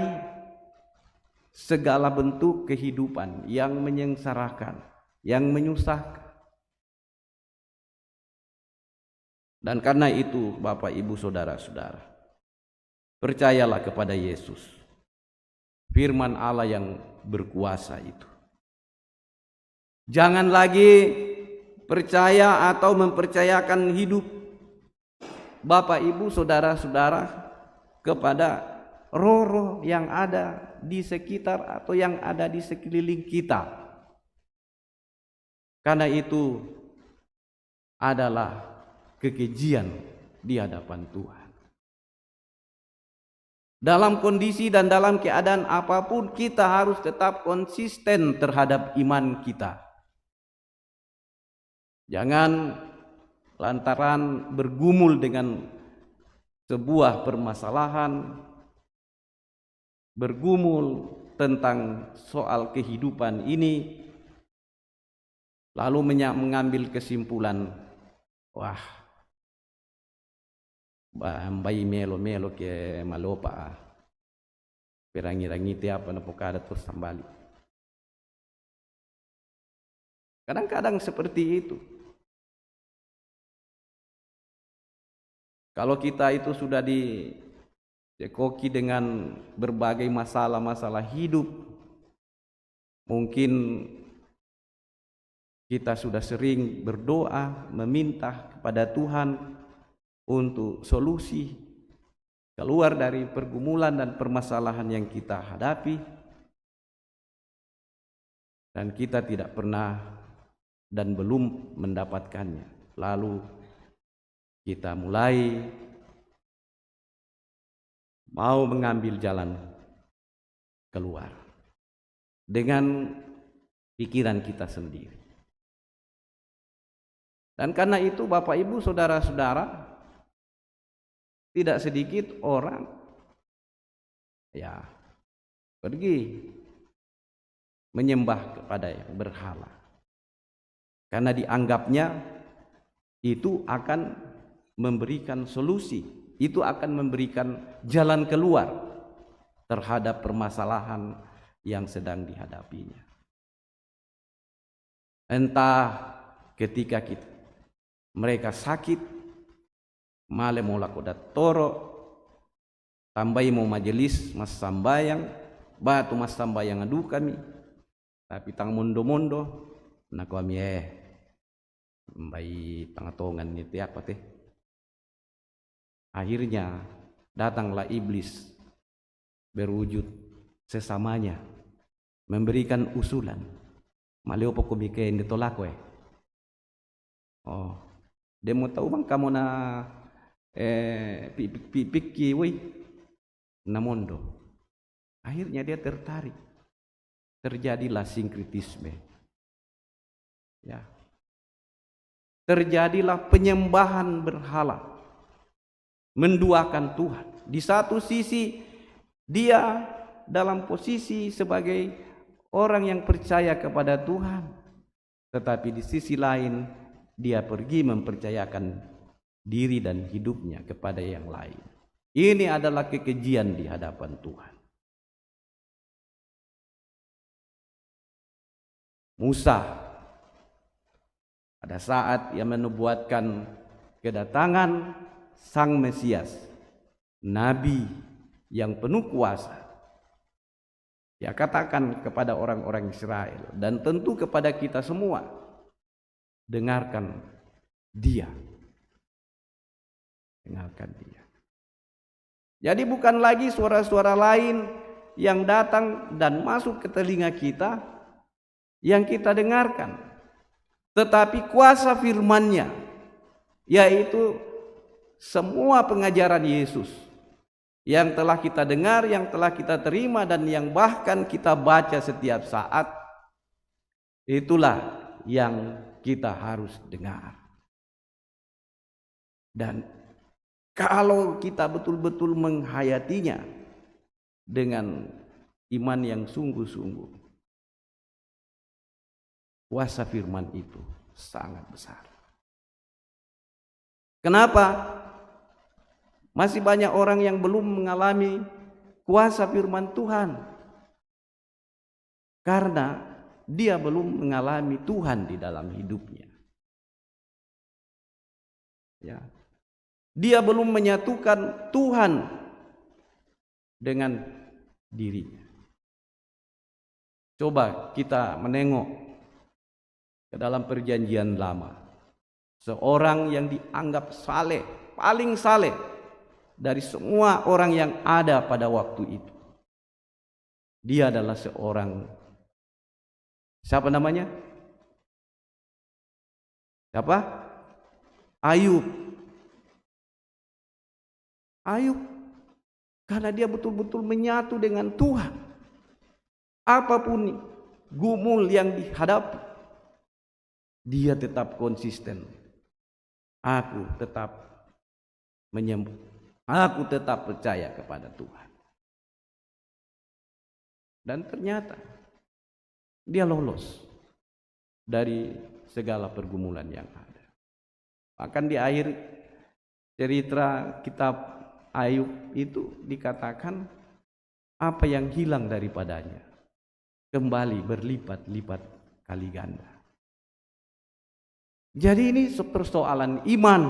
segala bentuk kehidupan yang menyengsarakan, yang menyusahkan. Dan karena itu Bapak Ibu Saudara-saudara, percayalah kepada Yesus, firman Allah yang berkuasa itu. Jangan lagi percaya atau mempercayakan hidup Bapak Ibu Saudara-saudara kepada roh-roh yang ada di sekitar atau yang ada di sekeliling kita. Karena itu adalah kekejian di hadapan Tuhan. Dalam kondisi dan dalam keadaan apapun, kita harus tetap konsisten terhadap iman kita. Jangan lantaran bergumul dengan sebuah permasalahan, bergumul tentang soal kehidupan ini, lalu mengambil kesimpulan, wah, bayi melo-melo ke malopa, perangi-rangi tiap pokada terus kembali. Kadang-kadang seperti itu. Kalau kita itu sudah dicekoki dengan berbagai masalah-masalah hidup, mungkin kita sudah sering berdoa, meminta kepada Tuhan untuk solusi keluar dari pergumulan dan permasalahan yang kita hadapi, dan kita tidak pernah dan belum mendapatkannya. Lalu kita mulai mau mengambil jalan keluar dengan pikiran kita sendiri. Dan karena itu Bapak Ibu saudara-saudara, tidak sedikit orang pergi menyembah kepada yang berhala, karena dianggapnya itu akan memberikan solusi, itu akan memberikan jalan keluar terhadap permasalahan yang sedang dihadapinya. Entah ketika mereka sakit, male mau lakodat toro, tambai mau majelis mas sambayang, batu mas sambayang adu kami, tapi tang mondo-mondo, nak kami mbai tangatongan itu apa teh. Akhirnya datanglah iblis berwujud sesamanya, memberikan usulan. Maleo poko bikin ditolak dia mau tahu bang kamu na piki woi namondo. Akhirnya dia tertarik, terjadilah sinkritisme, ya, terjadilah penyembahan berhala, menduakan Tuhan. Di satu sisi dia dalam posisi sebagai orang yang percaya kepada Tuhan, tetapi di sisi lain dia pergi mempercayakan diri dan hidupnya kepada yang lain. Ini adalah kekejian di hadapan Tuhan. Musa pada saat ia menubuatkan kedatangan Sang Mesias, Nabi yang penuh kuasa, dia katakan kepada orang-orang Israel dan tentu kepada kita semua, dengarkan dia. Dengarkan dia. Jadi bukan lagi suara-suara lain yang datang dan masuk ke telinga kita yang kita dengarkan, tetapi kuasa firman-Nya, yaitu semua pengajaran Yesus yang telah kita dengar, yang telah kita terima, dan yang bahkan kita baca setiap saat. Itulah yang kita harus dengar. Dan kalau kita betul-betul menghayatinya dengan iman yang sungguh-sungguh, kuasa firman itu sangat besar. Kenapa? Masih banyak orang yang belum mengalami kuasa firman Tuhan karena dia belum mengalami Tuhan di dalam hidupnya. Ya. Dia belum menyatukan Tuhan dengan dirinya. Coba kita menengok ke dalam perjanjian lama. Seorang yang dianggap saleh, paling saleh dari semua orang yang ada pada waktu itu. Dia adalah seorang, siapa namanya? Siapa? Ayub. Ayub, karena dia betul-betul menyatu dengan Tuhan. Apapun gumul yang dihadapi, dia tetap konsisten. Aku tetap menyembah. Aku tetap percaya kepada Tuhan. Dan ternyata dia lolos dari segala pergumulan yang ada. Bahkan di akhir cerita kitab Ayub itu dikatakan apa yang hilang daripadanya kembali berlipat-lipat kali ganda. Jadi ini persoalan iman.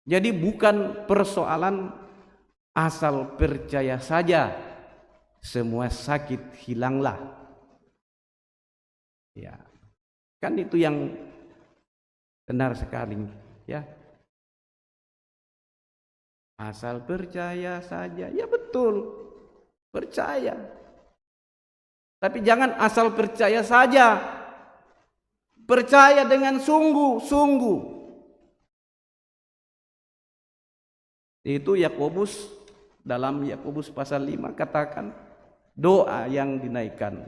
Jadi bukan persoalan asal percaya saja semua sakit hilanglah. Ya, kan itu yang benar sekali, ya. Asal percaya saja, ya betul, percaya. Tapi jangan asal percaya saja, percaya dengan sungguh-sungguh. Itu Yakobus, dalam Yakobus pasal 5 katakan doa yang dinaikkan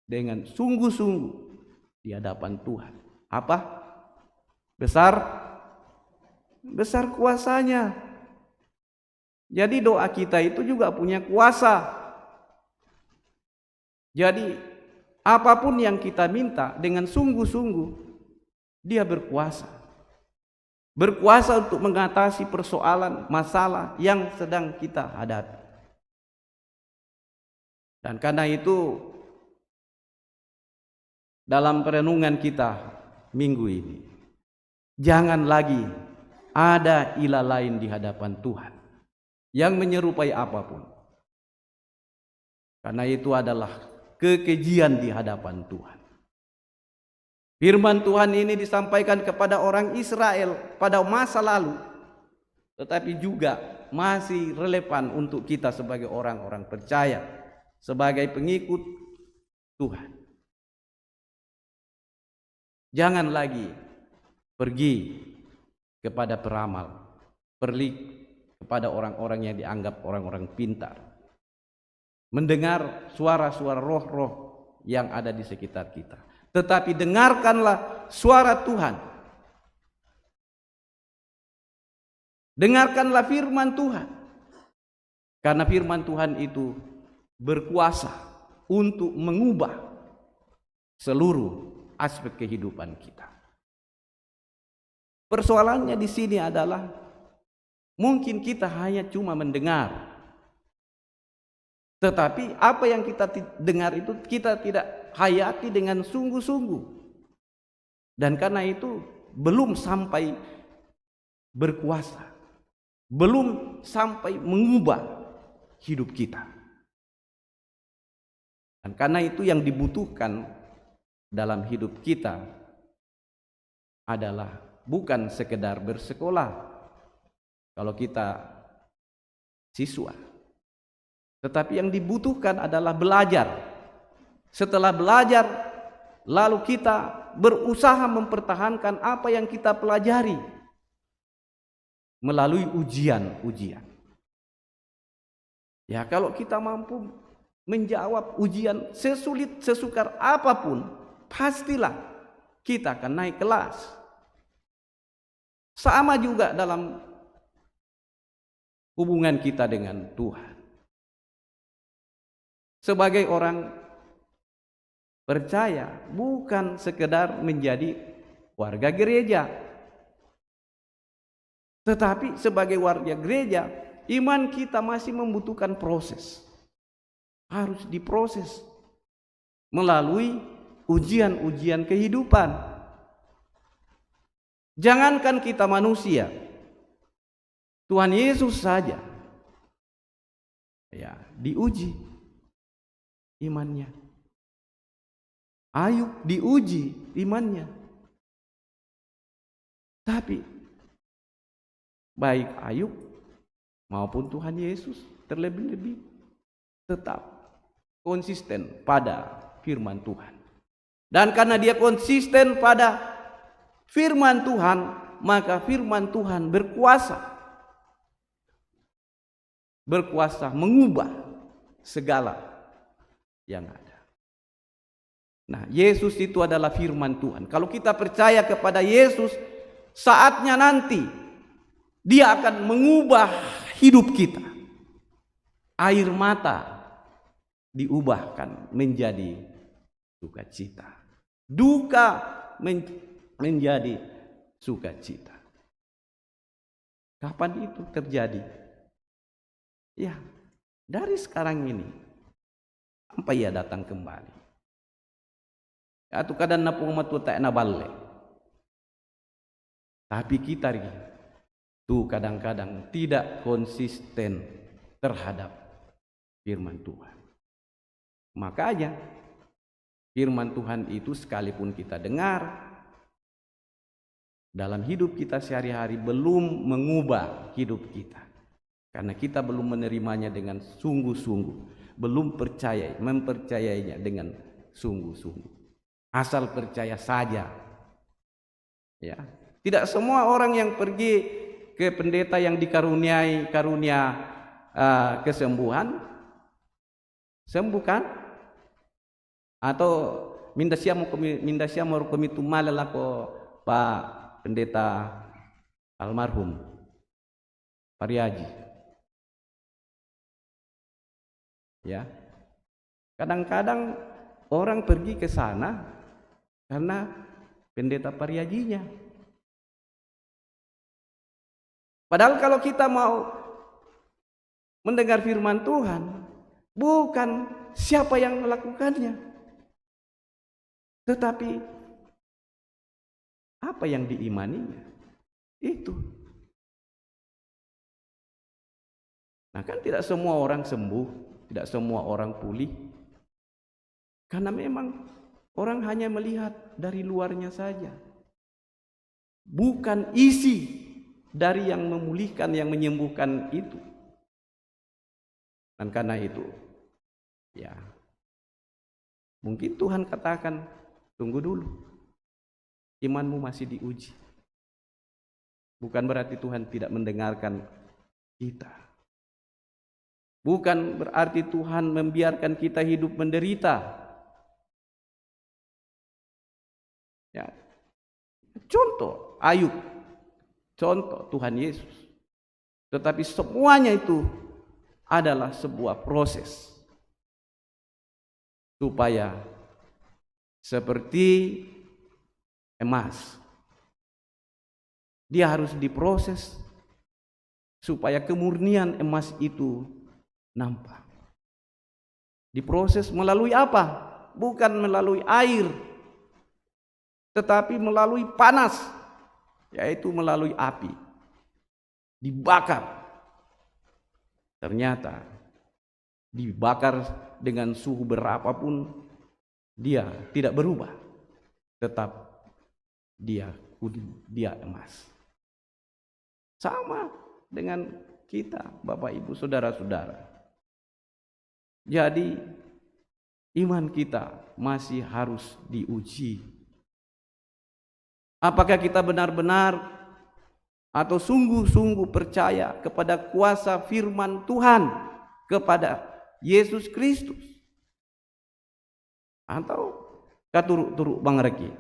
dengan sungguh-sungguh di hadapan Tuhan. Apa? Besar kuasanya. Jadi doa kita itu juga punya kuasa. Jadi apapun yang kita minta dengan sungguh-sungguh, dia berkuasa. Berkuasa untuk mengatasi persoalan, masalah yang sedang kita hadapi. Dan karena itu dalam perenungan kita minggu ini, jangan lagi ada ilah lain di hadapan Tuhan yang menyerupai apapun. Karena itu adalah kekejian di hadapan Tuhan. Firman Tuhan ini disampaikan kepada orang Israel pada masa lalu, tetapi juga masih relevan untuk kita sebagai orang-orang percaya, sebagai pengikut Tuhan. Jangan lagi pergi kepada peramal, pergi kepada orang-orang yang dianggap orang-orang pintar, mendengar suara-suara roh-roh yang ada di sekitar kita. Tetapi dengarkanlah suara Tuhan. Dengarkanlah firman Tuhan. Karena firman Tuhan itu berkuasa untuk mengubah seluruh aspek kehidupan kita. Persoalannya di sini adalah mungkin kita hanya cuma mendengar, tetapi apa yang kita dengar itu kita tidak hayati dengan sungguh-sungguh. Dan karena itu belum sampai berkuasa, belum sampai mengubah hidup kita. Dan karena itu yang dibutuhkan dalam hidup kita adalah bukan sekedar bersekolah kalau kita siswa, tetapi yang dibutuhkan adalah belajar. Setelah belajar, lalu kita berusaha mempertahankan apa yang kita pelajari melalui ujian-ujian. Ya, kalau kita mampu menjawab ujian sesulit sesukar apapun, pastilah kita akan naik kelas. Sama juga dalam hubungan kita dengan Tuhan. Sebagai orang percaya, bukan sekedar menjadi warga gereja, tetapi sebagai warga gereja, iman kita masih membutuhkan proses. Harus diproses melalui ujian-ujian kehidupan. Jangankan kita manusia, Tuhan Yesus saja ya diuji imannya. Ayub diuji imannya. Tapi baik Ayub maupun Tuhan Yesus terlebih-lebih tetap konsisten pada firman Tuhan. Dan karena dia konsisten pada firman Tuhan, maka firman Tuhan berkuasa mengubah segala yang ada. Nah, Yesus itu adalah firman Tuhan. Kalau kita percaya kepada Yesus, saatnya nanti Dia akan mengubah hidup kita. Air mata diubahkan menjadi sukacita. Duka menjadi sukacita. Kapan itu terjadi? Ya, dari sekarang ini sampai ia datang kembali. Atau kadang napung matu tak na balle. Tapi kita tuh kadang-kadang tidak konsisten terhadap firman Tuhan. Makanya firman Tuhan itu sekalipun kita dengar, dalam hidup kita sehari-hari belum mengubah hidup kita. Karena kita belum menerimanya dengan sungguh-sungguh, belum mempercayainya dengan sungguh-sungguh. Asal percaya saja. Ya, tidak semua orang yang pergi ke pendeta yang dikaruniai karunia kesembuhan sembuh kan? Atau minda siamo komitu malalako Pak Pendeta almarhum Pariaji. Ya, kadang-kadang orang pergi ke sana karena pendeta Pariajinya. Padahal kalau kita mau mendengar firman Tuhan, bukan siapa yang melakukannya, tetapi apa yang diimaninya. Itu. Nah, kan tidak semua orang sembuh, tidak semua orang pulih. Karena memang orang hanya melihat dari luarnya saja. Bukan isi dari yang memulihkan, yang menyembuhkan itu. Dan karena itu, ya, mungkin Tuhan katakan, tunggu dulu, imanmu masih diuji. Bukan berarti Tuhan tidak mendengarkan kita. Bukan berarti Tuhan membiarkan kita hidup menderita. Ya. Contoh Ayub, contoh Tuhan Yesus. Tetapi semuanya itu adalah sebuah proses supaya seperti emas, dia harus diproses supaya kemurnian emas itu nampak. Diproses melalui apa? Bukan melalui air, tetapi melalui panas, yaitu melalui api. Dibakar. Ternyata dibakar dengan suhu berapapun dia tidak berubah, tetap dia kuning, dia emas. Sama dengan kita, Bapak Ibu Saudara-saudara. Jadi iman kita masih harus diuji. Apakah kita benar-benar atau sungguh-sungguh percaya kepada kuasa firman Tuhan, kepada Yesus Kristus, atau katuruk-turuk bangreki,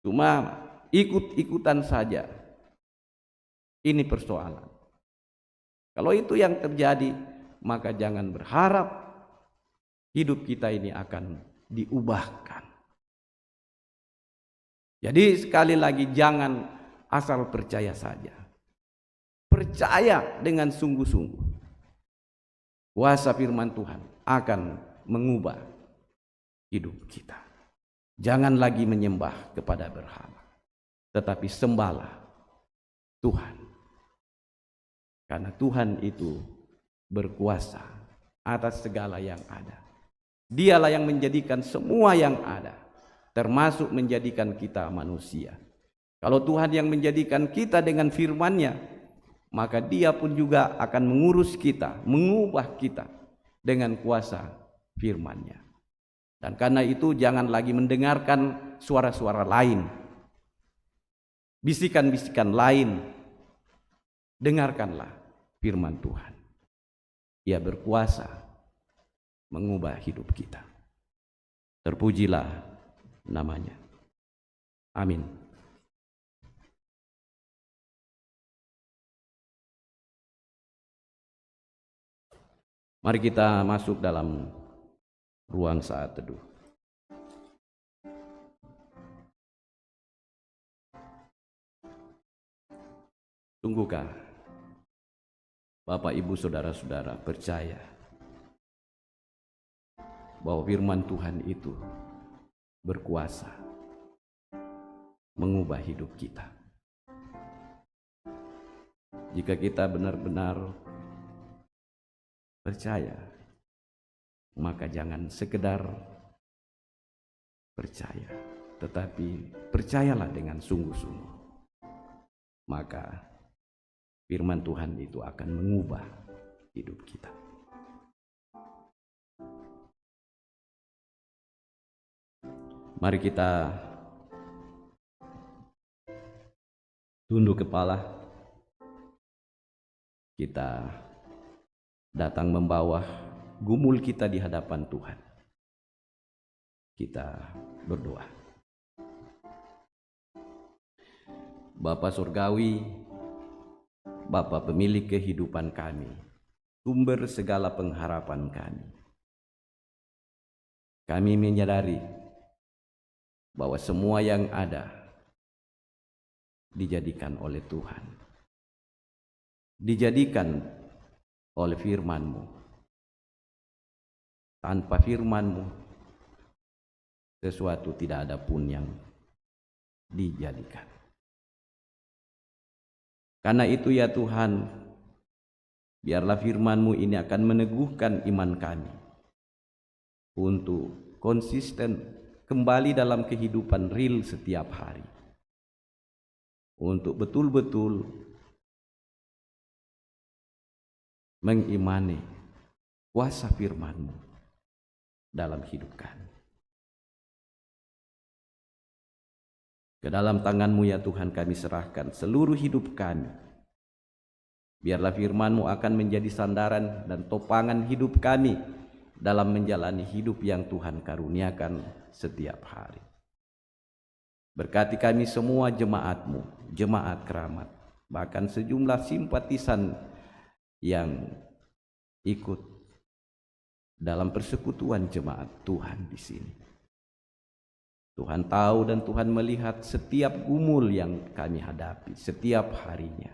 cuma ikut-ikutan saja. Ini persoalan. Kalau itu yang terjadi, maka jangan berharap hidup kita ini akan diubahkan. Jadi sekali lagi, jangan asal percaya saja. Percaya dengan sungguh-sungguh. Kuasa firman Tuhan akan mengubah hidup kita. Jangan lagi menyembah kepada berhala, tetapi sembahlah Tuhan. Karena Tuhan itu berkuasa atas segala yang ada. Dialah yang menjadikan semua yang ada, termasuk menjadikan kita manusia. Kalau Tuhan yang menjadikan kita dengan firman-Nya, maka Dia pun juga akan mengurus kita, mengubah kita dengan kuasa firman-Nya. Dan karena itu jangan lagi mendengarkan suara-suara lain, bisikan-bisikan lain. Dengarkanlah firman Tuhan. Ia berkuasa mengubah hidup kita. Terpujilah namanya. Amin. Mari kita masuk dalam ruang saat teduh. Tunggukah Bapak, Ibu, saudara-saudara percaya bahwa firman Tuhan itu berkuasa mengubah hidup kita. Jika kita benar-benar percaya, maka jangan sekedar percaya, tetapi percayalah dengan sungguh-sungguh. Maka firman Tuhan itu akan mengubah hidup kita. Mari kita tunduk kepala, kita datang membawa gumul kita di hadapan Tuhan. Kita berdoa. Bapa Surgawi, Bapa pemilik kehidupan kami, sumber segala pengharapan kami. Kami menyadari bahwa semua yang ada dijadikan oleh Tuhan, dijadikan oleh firman-Mu. Tanpa firman-Mu, sesuatu tidak ada pun yang dijadikan. Karena itu ya Tuhan, biarlah firman-Mu ini akan meneguhkan iman kami untuk konsisten kembali dalam kehidupan real setiap hari, untuk betul-betul mengimani kuasa firman-Mu dalam hidup kami. Ke dalam tangan-Mu ya Tuhan kami serahkan seluruh hidup kami. Biarlah firman-Mu akan menjadi sandaran dan topangan hidup kami dalam menjalani hidup yang Tuhan karuniakan setiap hari. Berkati kami semua jemaat-Mu, jemaat keramat, bahkan sejumlah simpatisan yang ikut dalam persekutuan jemaat Tuhan di sini. Tuhan tahu dan Tuhan melihat setiap gumul yang kami hadapi setiap harinya.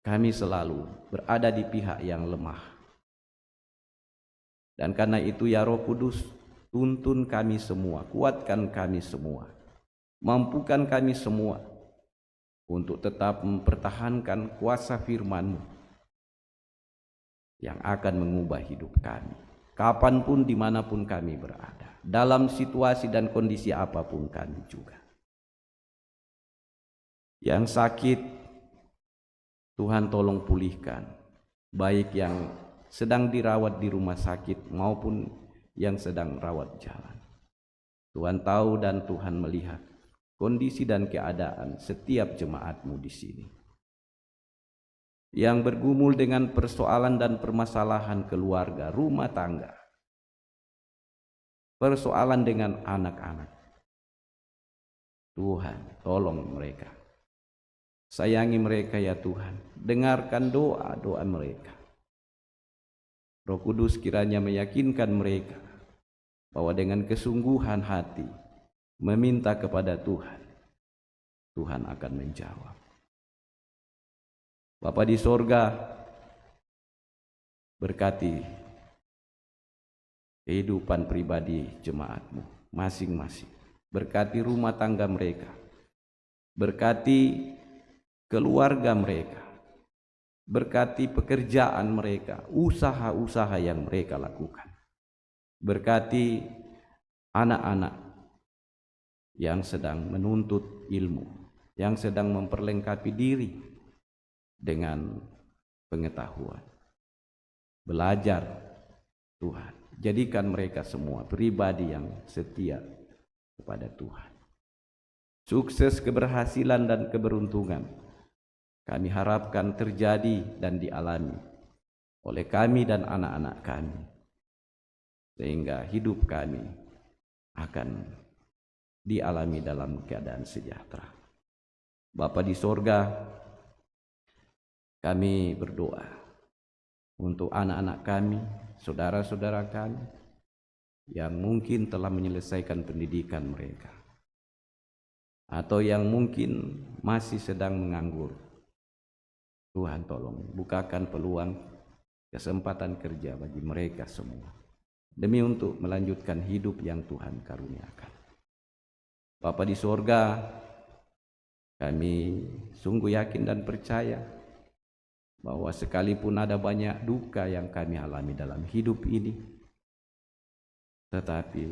Kami selalu berada di pihak yang lemah. Dan karena itu ya Roh Kudus, tuntun kami semua, kuatkan kami semua, mampukan kami semua untuk tetap mempertahankan kuasa firman-Mu yang akan mengubah hidup kami, kapanpun dimanapun kami berada, dalam situasi dan kondisi apapun kami juga. Yang sakit, Tuhan tolong pulihkan, baik yang sedang dirawat di rumah sakit maupun yang sedang rawat jalan. Tuhan tahu dan Tuhan melihat kondisi dan keadaan setiap jemaat-Mu di sini, yang bergumul dengan persoalan dan permasalahan keluarga, rumah tangga, persoalan dengan anak-anak. Tuhan, tolong mereka, sayangi mereka ya Tuhan, dengarkan doa-doa mereka. Roh Kudus kiranya meyakinkan mereka bahwa dengan kesungguhan hati meminta kepada Tuhan, Tuhan akan menjawab. Bapa di sorga, berkati kehidupan pribadi jemaat-Mu masing-masing. Berkati rumah tangga mereka, berkati keluarga mereka, berkati pekerjaan mereka, usaha-usaha yang mereka lakukan. Berkati anak-anak yang sedang menuntut ilmu, yang sedang memperlengkapi diri dengan pengetahuan. Belajar, Tuhan, jadikan mereka semua pribadi yang setia kepada Tuhan. Sukses, keberhasilan, dan keberuntungan kami harapkan terjadi dan dialami oleh kami dan anak-anak kami, sehingga hidup kami akan dialami dalam keadaan sejahtera. Bapa di sorga, kami berdoa untuk anak-anak kami, saudara-saudara kami yang mungkin telah menyelesaikan pendidikan mereka, atau yang mungkin masih sedang menganggur. Tuhan tolong bukakan peluang kesempatan kerja bagi mereka semua, demi untuk melanjutkan hidup yang Tuhan karuniakan. Bapa di sorga, kami sungguh yakin dan percaya bahwa sekalipun ada banyak duka yang kami alami dalam hidup ini, tetapi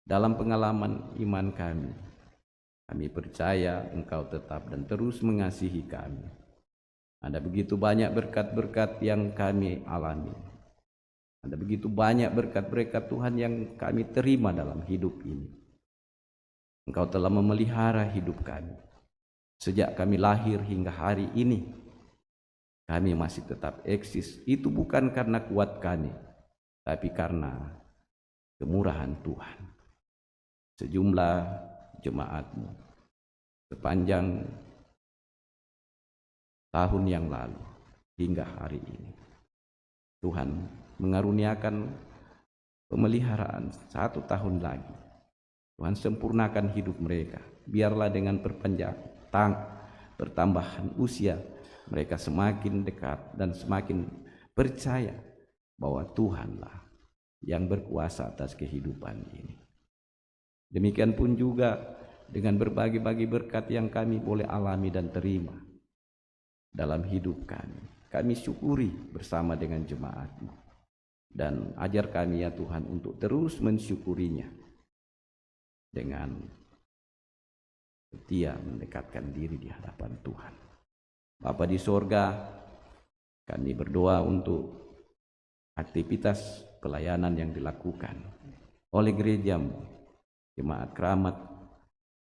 dalam pengalaman iman kami percaya Engkau tetap dan terus mengasihi kami. Ada begitu banyak berkat-berkat yang kami alami. Ada begitu banyak berkat-berkat Tuhan yang kami terima dalam hidup ini. Engkau telah memelihara hidup kami. Sejak kami lahir hingga hari ini, kami masih tetap eksis. Itu bukan karena kuat kami, tapi karena kemurahan Tuhan. Sejumlah jemaat-Mu sepanjang tahun yang lalu hingga hari ini, Tuhan mengaruniakan pemeliharaan 1 tahun lagi. Tuhan sempurnakan hidup mereka. Biarlah dengan pertambahan usia, mereka semakin dekat dan semakin percaya bahwa Tuhanlah yang berkuasa atas kehidupan ini. Demikian pun juga dengan berbagai-bagai berkat yang kami boleh alami dan terima dalam hidup kami. Kami syukuri bersama dengan jemaat-Mu, dan ajar kami ya Tuhan untuk terus mensyukurinya dengan setia mendekatkan diri di hadapan Tuhan. Bapa di sorga, kami berdoa untuk aktivitas pelayanan yang dilakukan oleh gereja-Mu, jemaat keramat,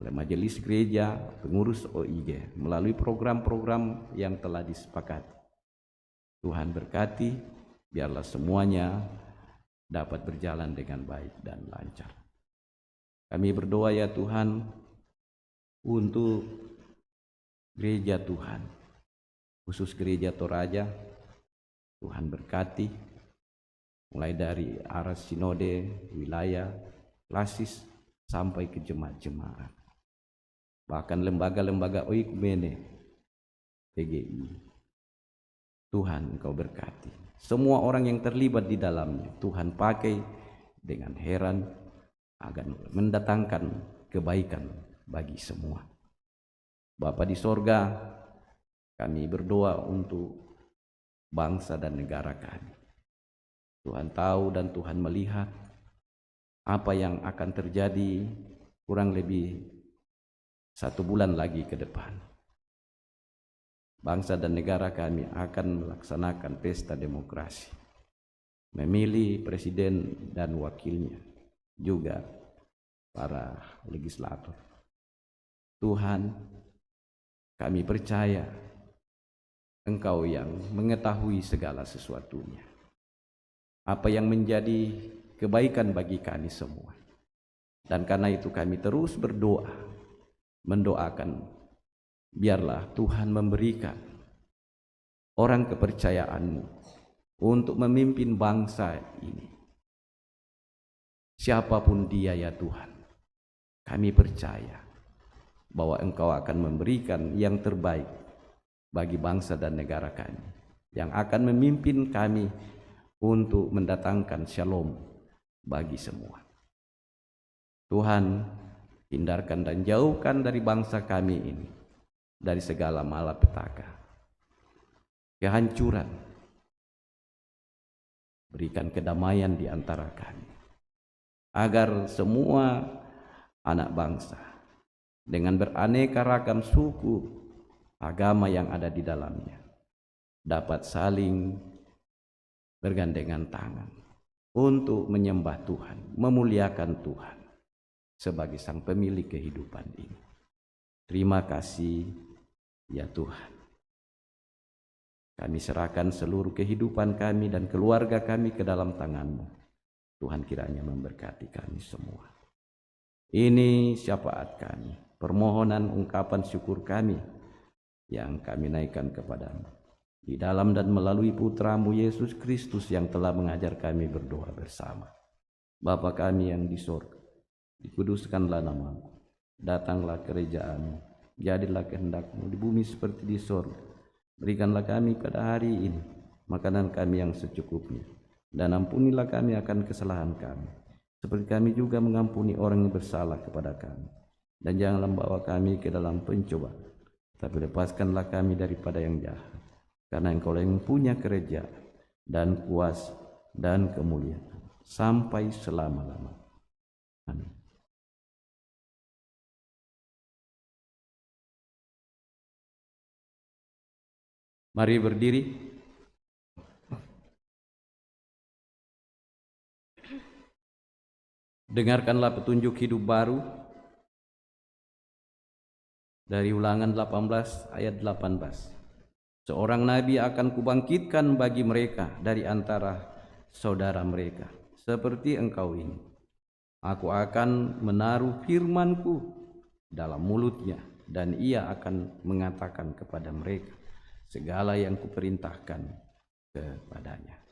oleh majelis gereja, pengurus OIG, melalui program-program yang telah disepakati. Tuhan berkati, biarlah semuanya dapat berjalan dengan baik dan lancar. Kami berdoa ya Tuhan untuk gereja Tuhan, khusus gereja Toraja. Tuhan berkati, mulai dari arah sinode, wilayah, klasis, sampai ke jemaat-jemaat. Bahkan lembaga-lembaga oikumene, PGI. Tuhan Engkau berkati. Semua orang yang terlibat di dalamnya, Tuhan pakai dengan heran agar mendatangkan kebaikan bagi semua. Bapa di sorga, kami berdoa untuk bangsa dan negara kami. Tuhan tahu dan Tuhan melihat apa yang akan terjadi kurang lebih 1 bulan lagi ke depan. Bangsa dan negara kami akan melaksanakan pesta demokrasi, memilih presiden dan wakilnya, juga para legislator. Tuhan, kami percaya Engkau yang mengetahui segala sesuatunya. Apa yang menjadi kebaikan bagi kami semua. Dan karena itu kami terus berdoa, mendoakan biarlah Tuhan memberikan orang kepercayaan-Mu untuk memimpin bangsa ini. Siapapun dia ya Tuhan, kami percaya bahwa Engkau akan memberikan yang terbaik bagi bangsa dan negara kami, yang akan memimpin kami untuk mendatangkan shalom bagi semua. Tuhan, hindarkan dan jauhkan dari bangsa kami ini dari segala malapetaka, kehancuran. Berikan kedamaian di antara kami, agar semua anak bangsa dengan beraneka ragam suku, agama yang ada di dalamnya dapat saling bergandengan tangan untuk menyembah Tuhan, memuliakan Tuhan sebagai Sang Pemilik kehidupan ini. Terima kasih ya Tuhan. Kami serahkan seluruh kehidupan kami dan keluarga kami ke dalam tangan-Mu. Tuhan kiranya memberkati kami semua. Ini syafaat kami, permohonan ungkapan syukur kami yang kami naikkan kepadamu. Di dalam dan melalui Putra-Mu Yesus Kristus yang telah mengajar kami berdoa bersama. Bapa kami yang di sorga, dikuduskanlah nama-Mu, datanglah kerajaan-Mu, jadilah kehendak-Mu di bumi seperti di sorga. Berikanlah kami pada hari ini makanan kami yang secukupnya, dan ampunilah kami akan kesalahan kami, seperti kami juga mengampuni orang yang bersalah kepada kami. Dan janganlah membawa kami ke dalam pencobaan, tapi lepaskanlah kami daripada yang jahat. Karena Engkau yang punya kerajaan dan kuasa dan kemuliaan sampai selama-lamanya. Amin. Mari berdiri. Dengarkanlah petunjuk hidup baru dari Ulangan 18 ayat 18. Seorang nabi akan kubangkitkan bagi mereka dari antara saudara mereka, seperti engkau ini. Aku akan menaruh firman-Ku dalam mulutnya, dan ia akan mengatakan kepada mereka segala yang kuperintahkan kepadanya.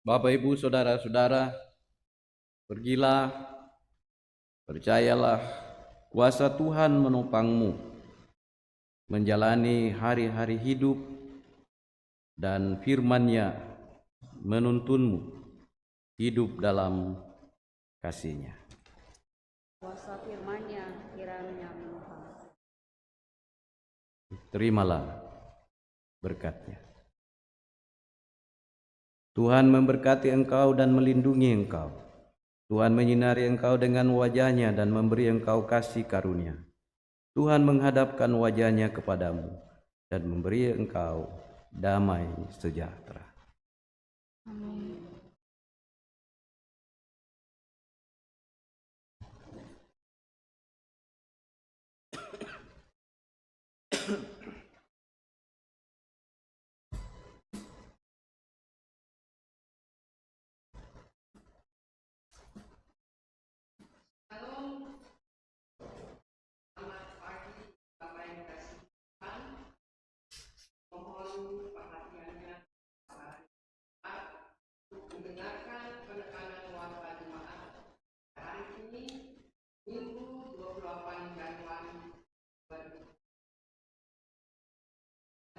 Bapak, Ibu, saudara-saudara, pergilah, percayalah, kuasa Tuhan menopangmu menjalani hari-hari hidup, dan firman-Nya menuntunmu hidup dalam kasih-Nya. Kuasa firman-Nya kiranya menopang. Terimalah berkat-Nya. Tuhan memberkati engkau dan melindungi engkau. Tuhan menyinari engkau dengan wajah-Nya dan memberi engkau kasih karunia. Tuhan menghadapkan wajah-Nya kepadamu dan memberi engkau damai sejahtera. Amin.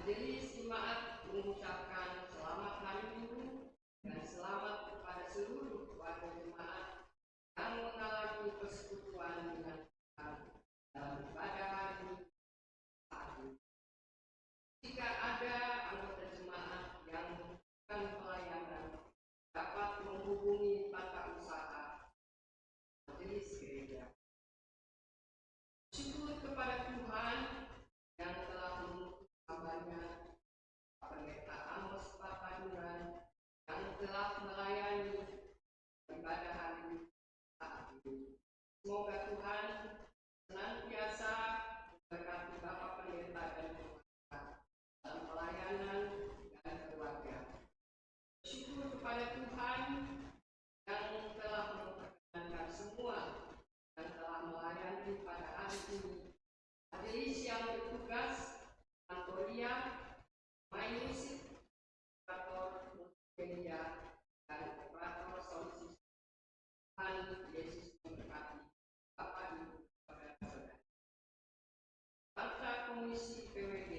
Majelis Jemaat mengucapkan selamat hari Minggu dan selamat kepada seluruh warga jemaat yang mengalami persekutuan dengan Tuhan dalam ibadah hari Minggu. Jika ada anggota jemaat yang membutuhkan pelayanan, dapat menghubungi tata usaha majelis gereja. Syukur kepada Tuhan yang telah mengutus hamba-Nya Pendeta Amos Papaduran yang telah melayani ibadah hari saat ini. Semoga Tuhan senantiasa memberkati Bapak Pendeta dan keluarga dalam pelayanan dan keluarga. Bersyukur kepada Tuhan yang telah memperkenankan Komisi PWG.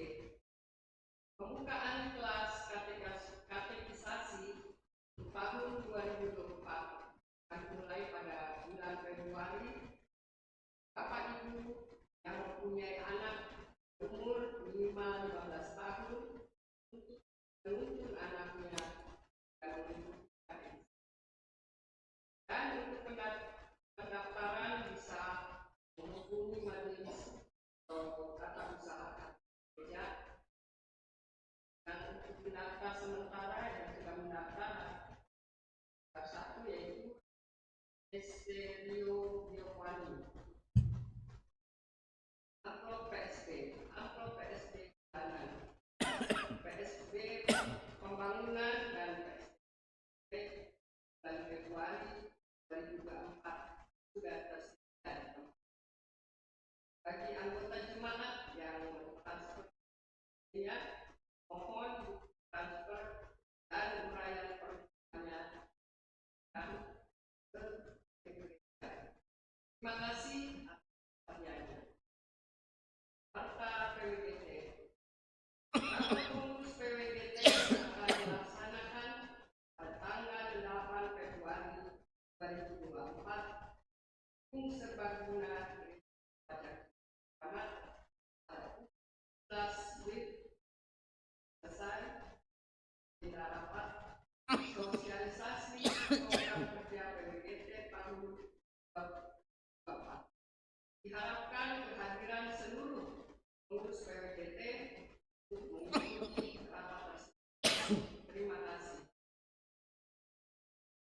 Pembukaan kelas katekisasi tahun 2024 akan mulai pada bulan Februari. Bapak Ibu yang mempunyai anak umur minimal 15 tahun untuk menuntun anaknya dan mengikuti dan untuk pendaftaran bisa menghubungi majelis atau tata usaha gereja. Dan untuk pendaftar sementara yang sudah mendaftar satu yaitu Esterio Giovanni, amplop PSB Kanan, PSB Pembangunan dan PSB dan Februari 2024 sudah tersedia. Bagi anggota jemaat yang transfer mohon transfer dan uraian permohonannya dan terima kasih atas perhatiannya. Serta PWGT. Rapat pengurus PWGT akan dilaksanakan pada tanggal 8 Februari 2024 di Serbaguna pada pada 11 WIB selesai. Kita rapat sosialisasi program kerja PWGT tahun 2024. Diharapkan kehadiran seluruh pengurus PWGT untuk mengikuti rapat tersebut. Terima kasih.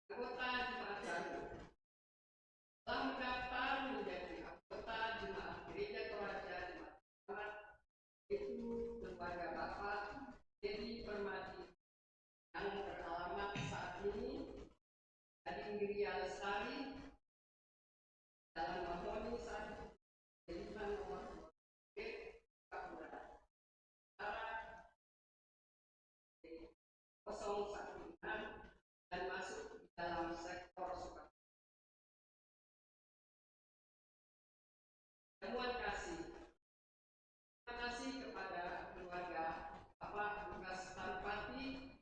Anggota jemaat baru telah mendaftar menjadi anggota jemaat Gereja Toraja Jemaat itu keluarga Bapak Dedi Permadi yang beralamat saat ini dari Ingria Lestari, Jalan Mahoni 1, Jelitan nomor 2, Kapura, Utara 016 dan masuk di dalam sektor Sukabumi. Terima kasih. Terima kasih kepada keluarga Bapak Lukas Tarpati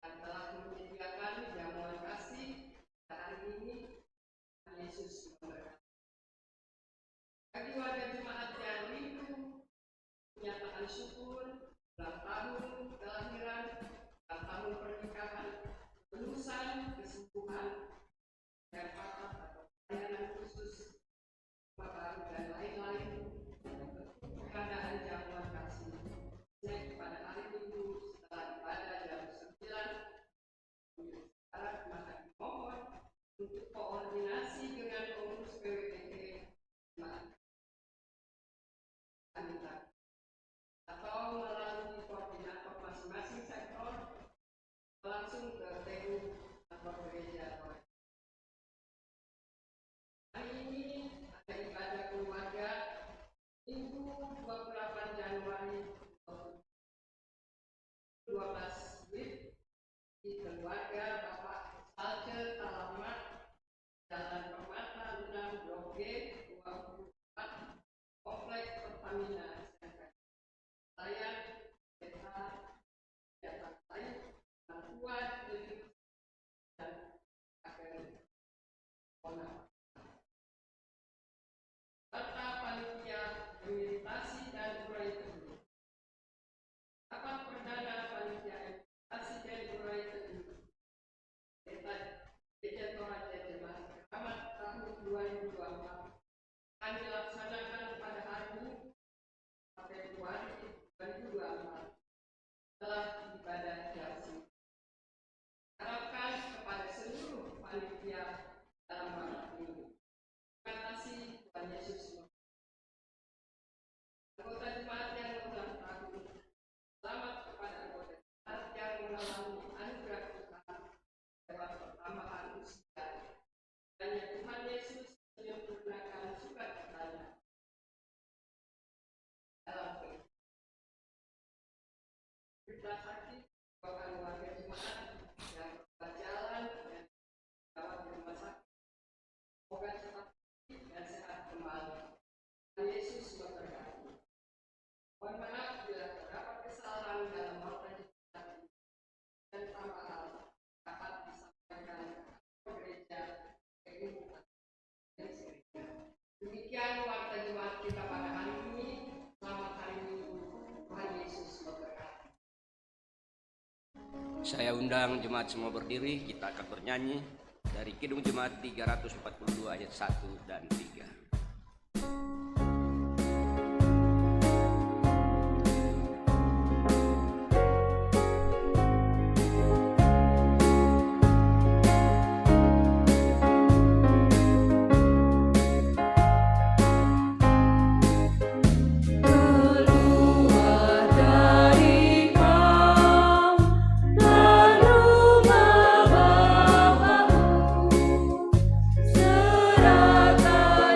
yang telah menyediakan jamuan kasih hari ini. Yesus memberkati. Bagi warga jemaat yang rindu menyatakan syukur ulang tahun kelahiran, ulang tahun pernikahan, lulusan, kesembuhan, dan atau pelayanan khusus, baru dan lain-lain, keadaan jamuan kasih pada hari Minggu setelah ibadah jam 9. Harap maka dimohon untuk koordinasi dengan pengurus PWGT atau melalui koordinator masing-masing sektor langsung ke TU atau gereja. Hari ini ada ibadah keluarga Minggu 28 Januari 12 WIB di keluarga Bapak Salce Talamat, Jalan Permata 6 Blok G 24, Komplek Pertamina. Saya Desa Jatan Lain, Kuat dan akan serta panitia meditasi dan urai teduh. Rapat perdana panitia meditasi dan urai teduh Gereja Toraja Jemaat Keramat tahun 2024 akan dilaksanakan pada hari Minggu Februari 2024 setelah ibadah jasa. Harapkan kepada seluruh panitia dalam rapat ini. Terima kasih, Tuhan Yesus. Anggota jemaat yang ulang tahun, selamat kepada anggota jemaat yang mengalami anugerah Tuhan lewat pertambahan usia. Hanya Tuhan Yesus menyempurnakan sukacitanya dalam hidup. Kita sakit bahkan warga jemaat yang berjalan dan dapat di rumah sakit. Semoga cepat dan sehat kembali. Yesus memberkati. Mohon Saya undang jemaat semua berdiri, kita akan bernyanyi dari Kidung Jemaat 342 ayat 1 dan 3. Keluar dari kau dan rumah Bapamu, serahkan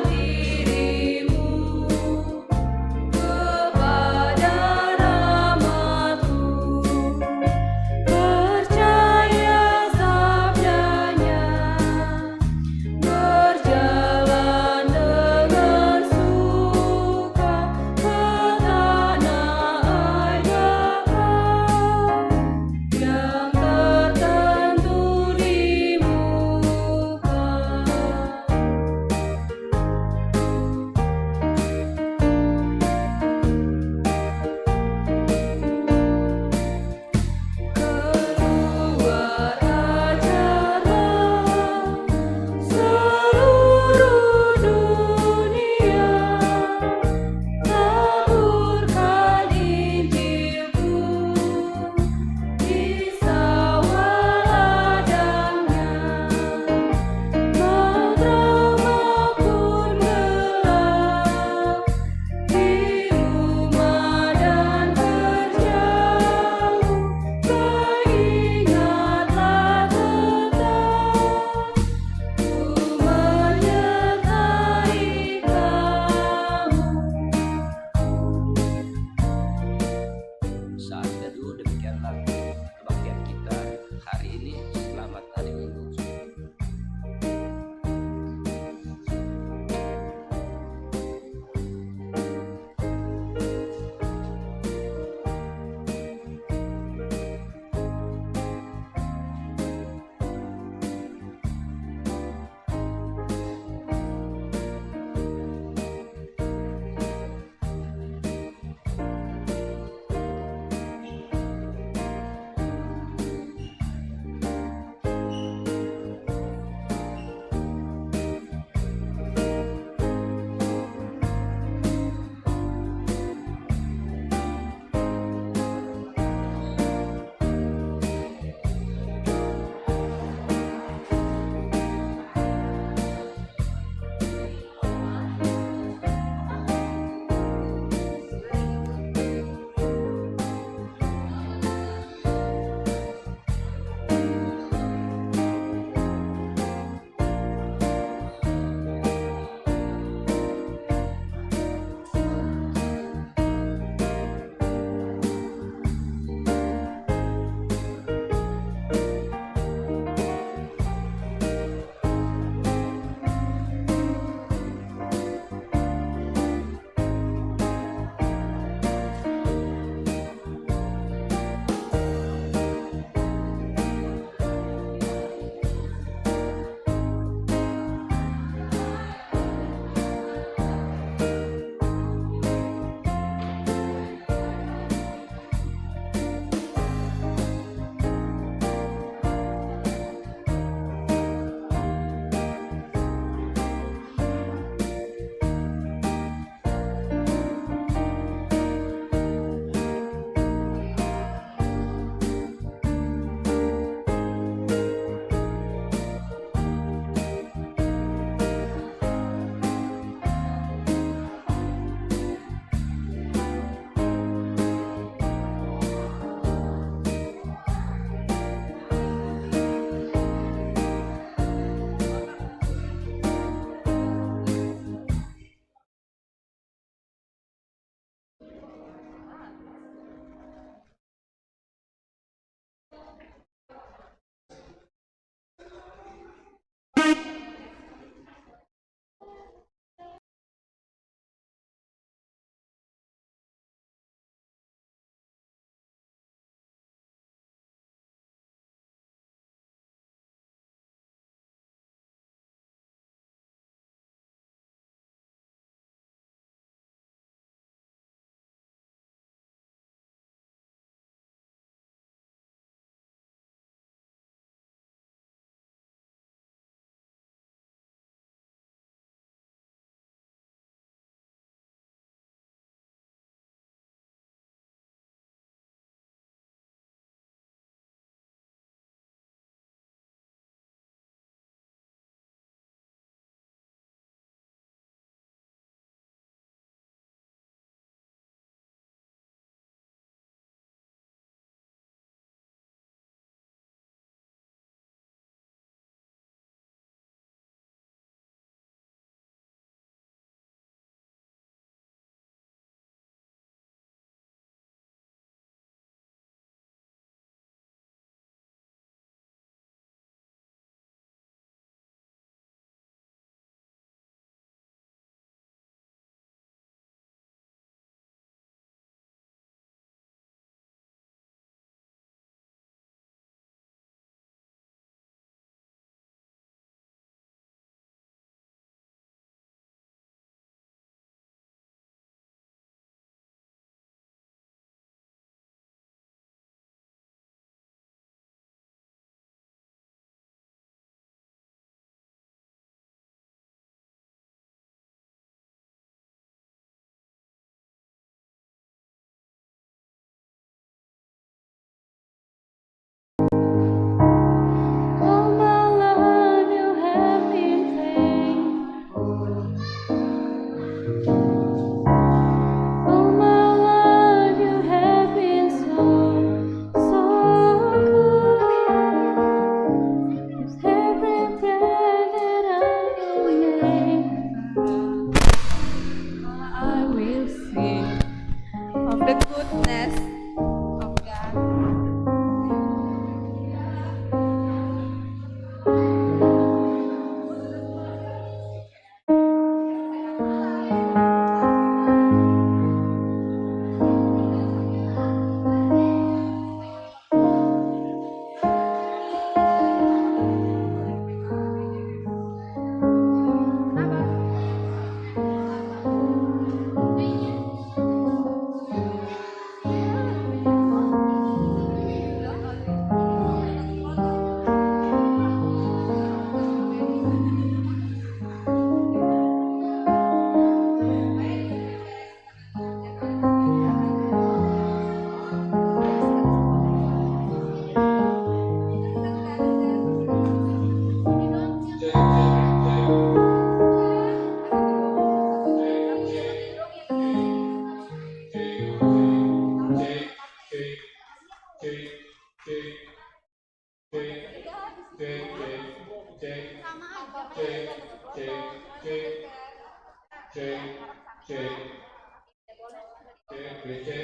Iya,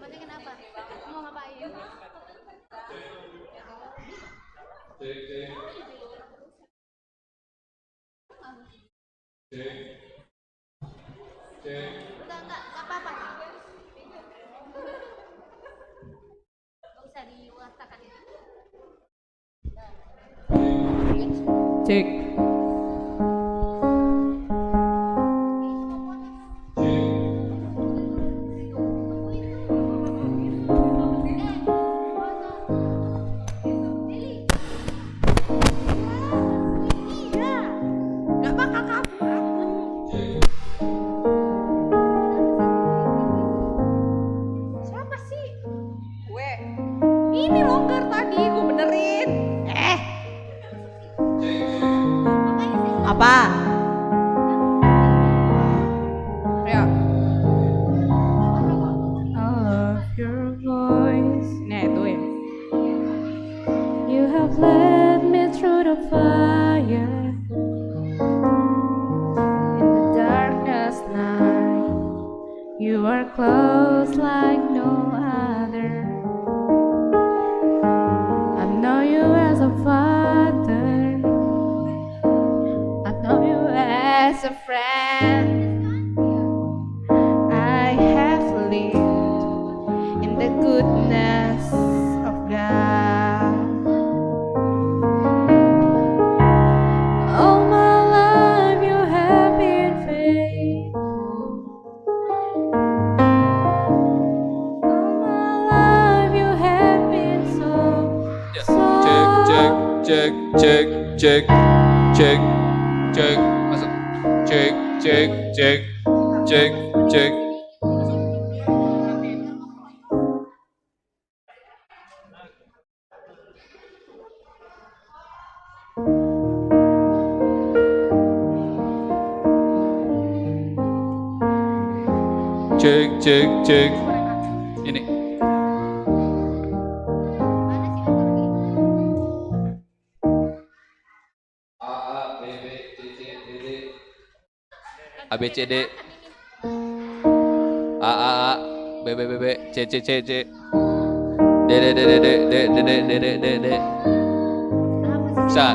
maksudnya kenapa? Mau ngapain? Enggak apa-apa. Nggak usah diwastakan itu. Cek. Nggak bakal kabur aku. Siapa sih? Gue. Ini longgar tadi, gue benerin. Apa? Ya. I love your voice. Nah itu ya. You have led me through the fire in the darkness night. You are close like no other. I know you as a father. I know you as a friend. I have lived in the goodness of God. All my life you have been faithful. All my life you have been so, Cek masuk cek. Cek ini A B C D A B B B B C C C C D D D D D D D D D D D D bisa.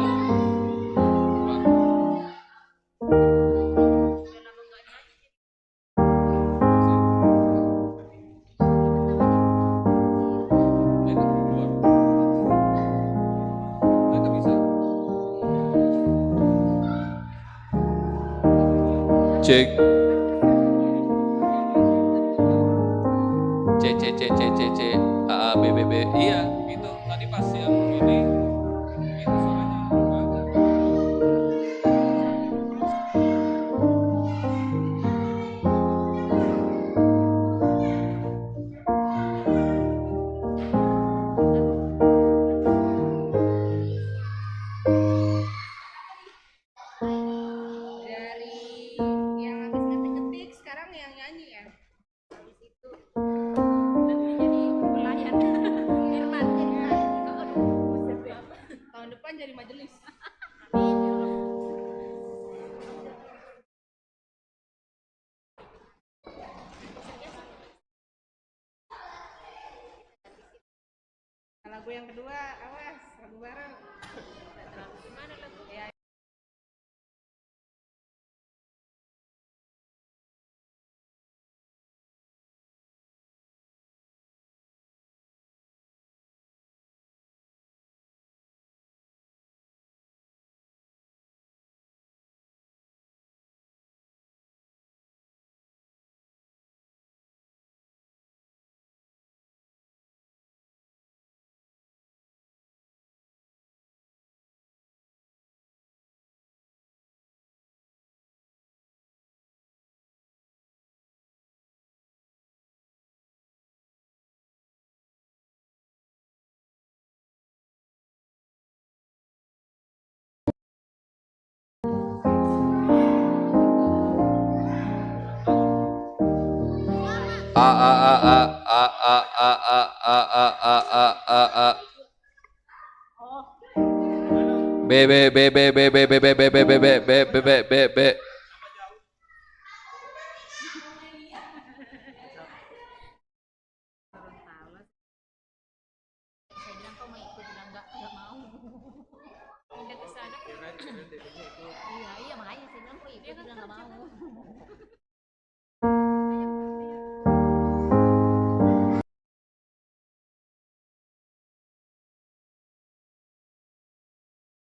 Cek C C C C C C A B B B iya gitu tadi pas yang ini itu suaranya Dari yang habis ngetik-ngetik sekarang yang nyanyi ya. Habis itu jadi pelayan. Firman jadi tahun depan jadi majelis. Amin ya Allah. Lagu yang kedua, awas, lagu baru. Gimana lagu? Ya. B B B B B B B B B B B B B B B B B Iya, iya makanya saya bilang kok ikut, dia bilang nggak mau.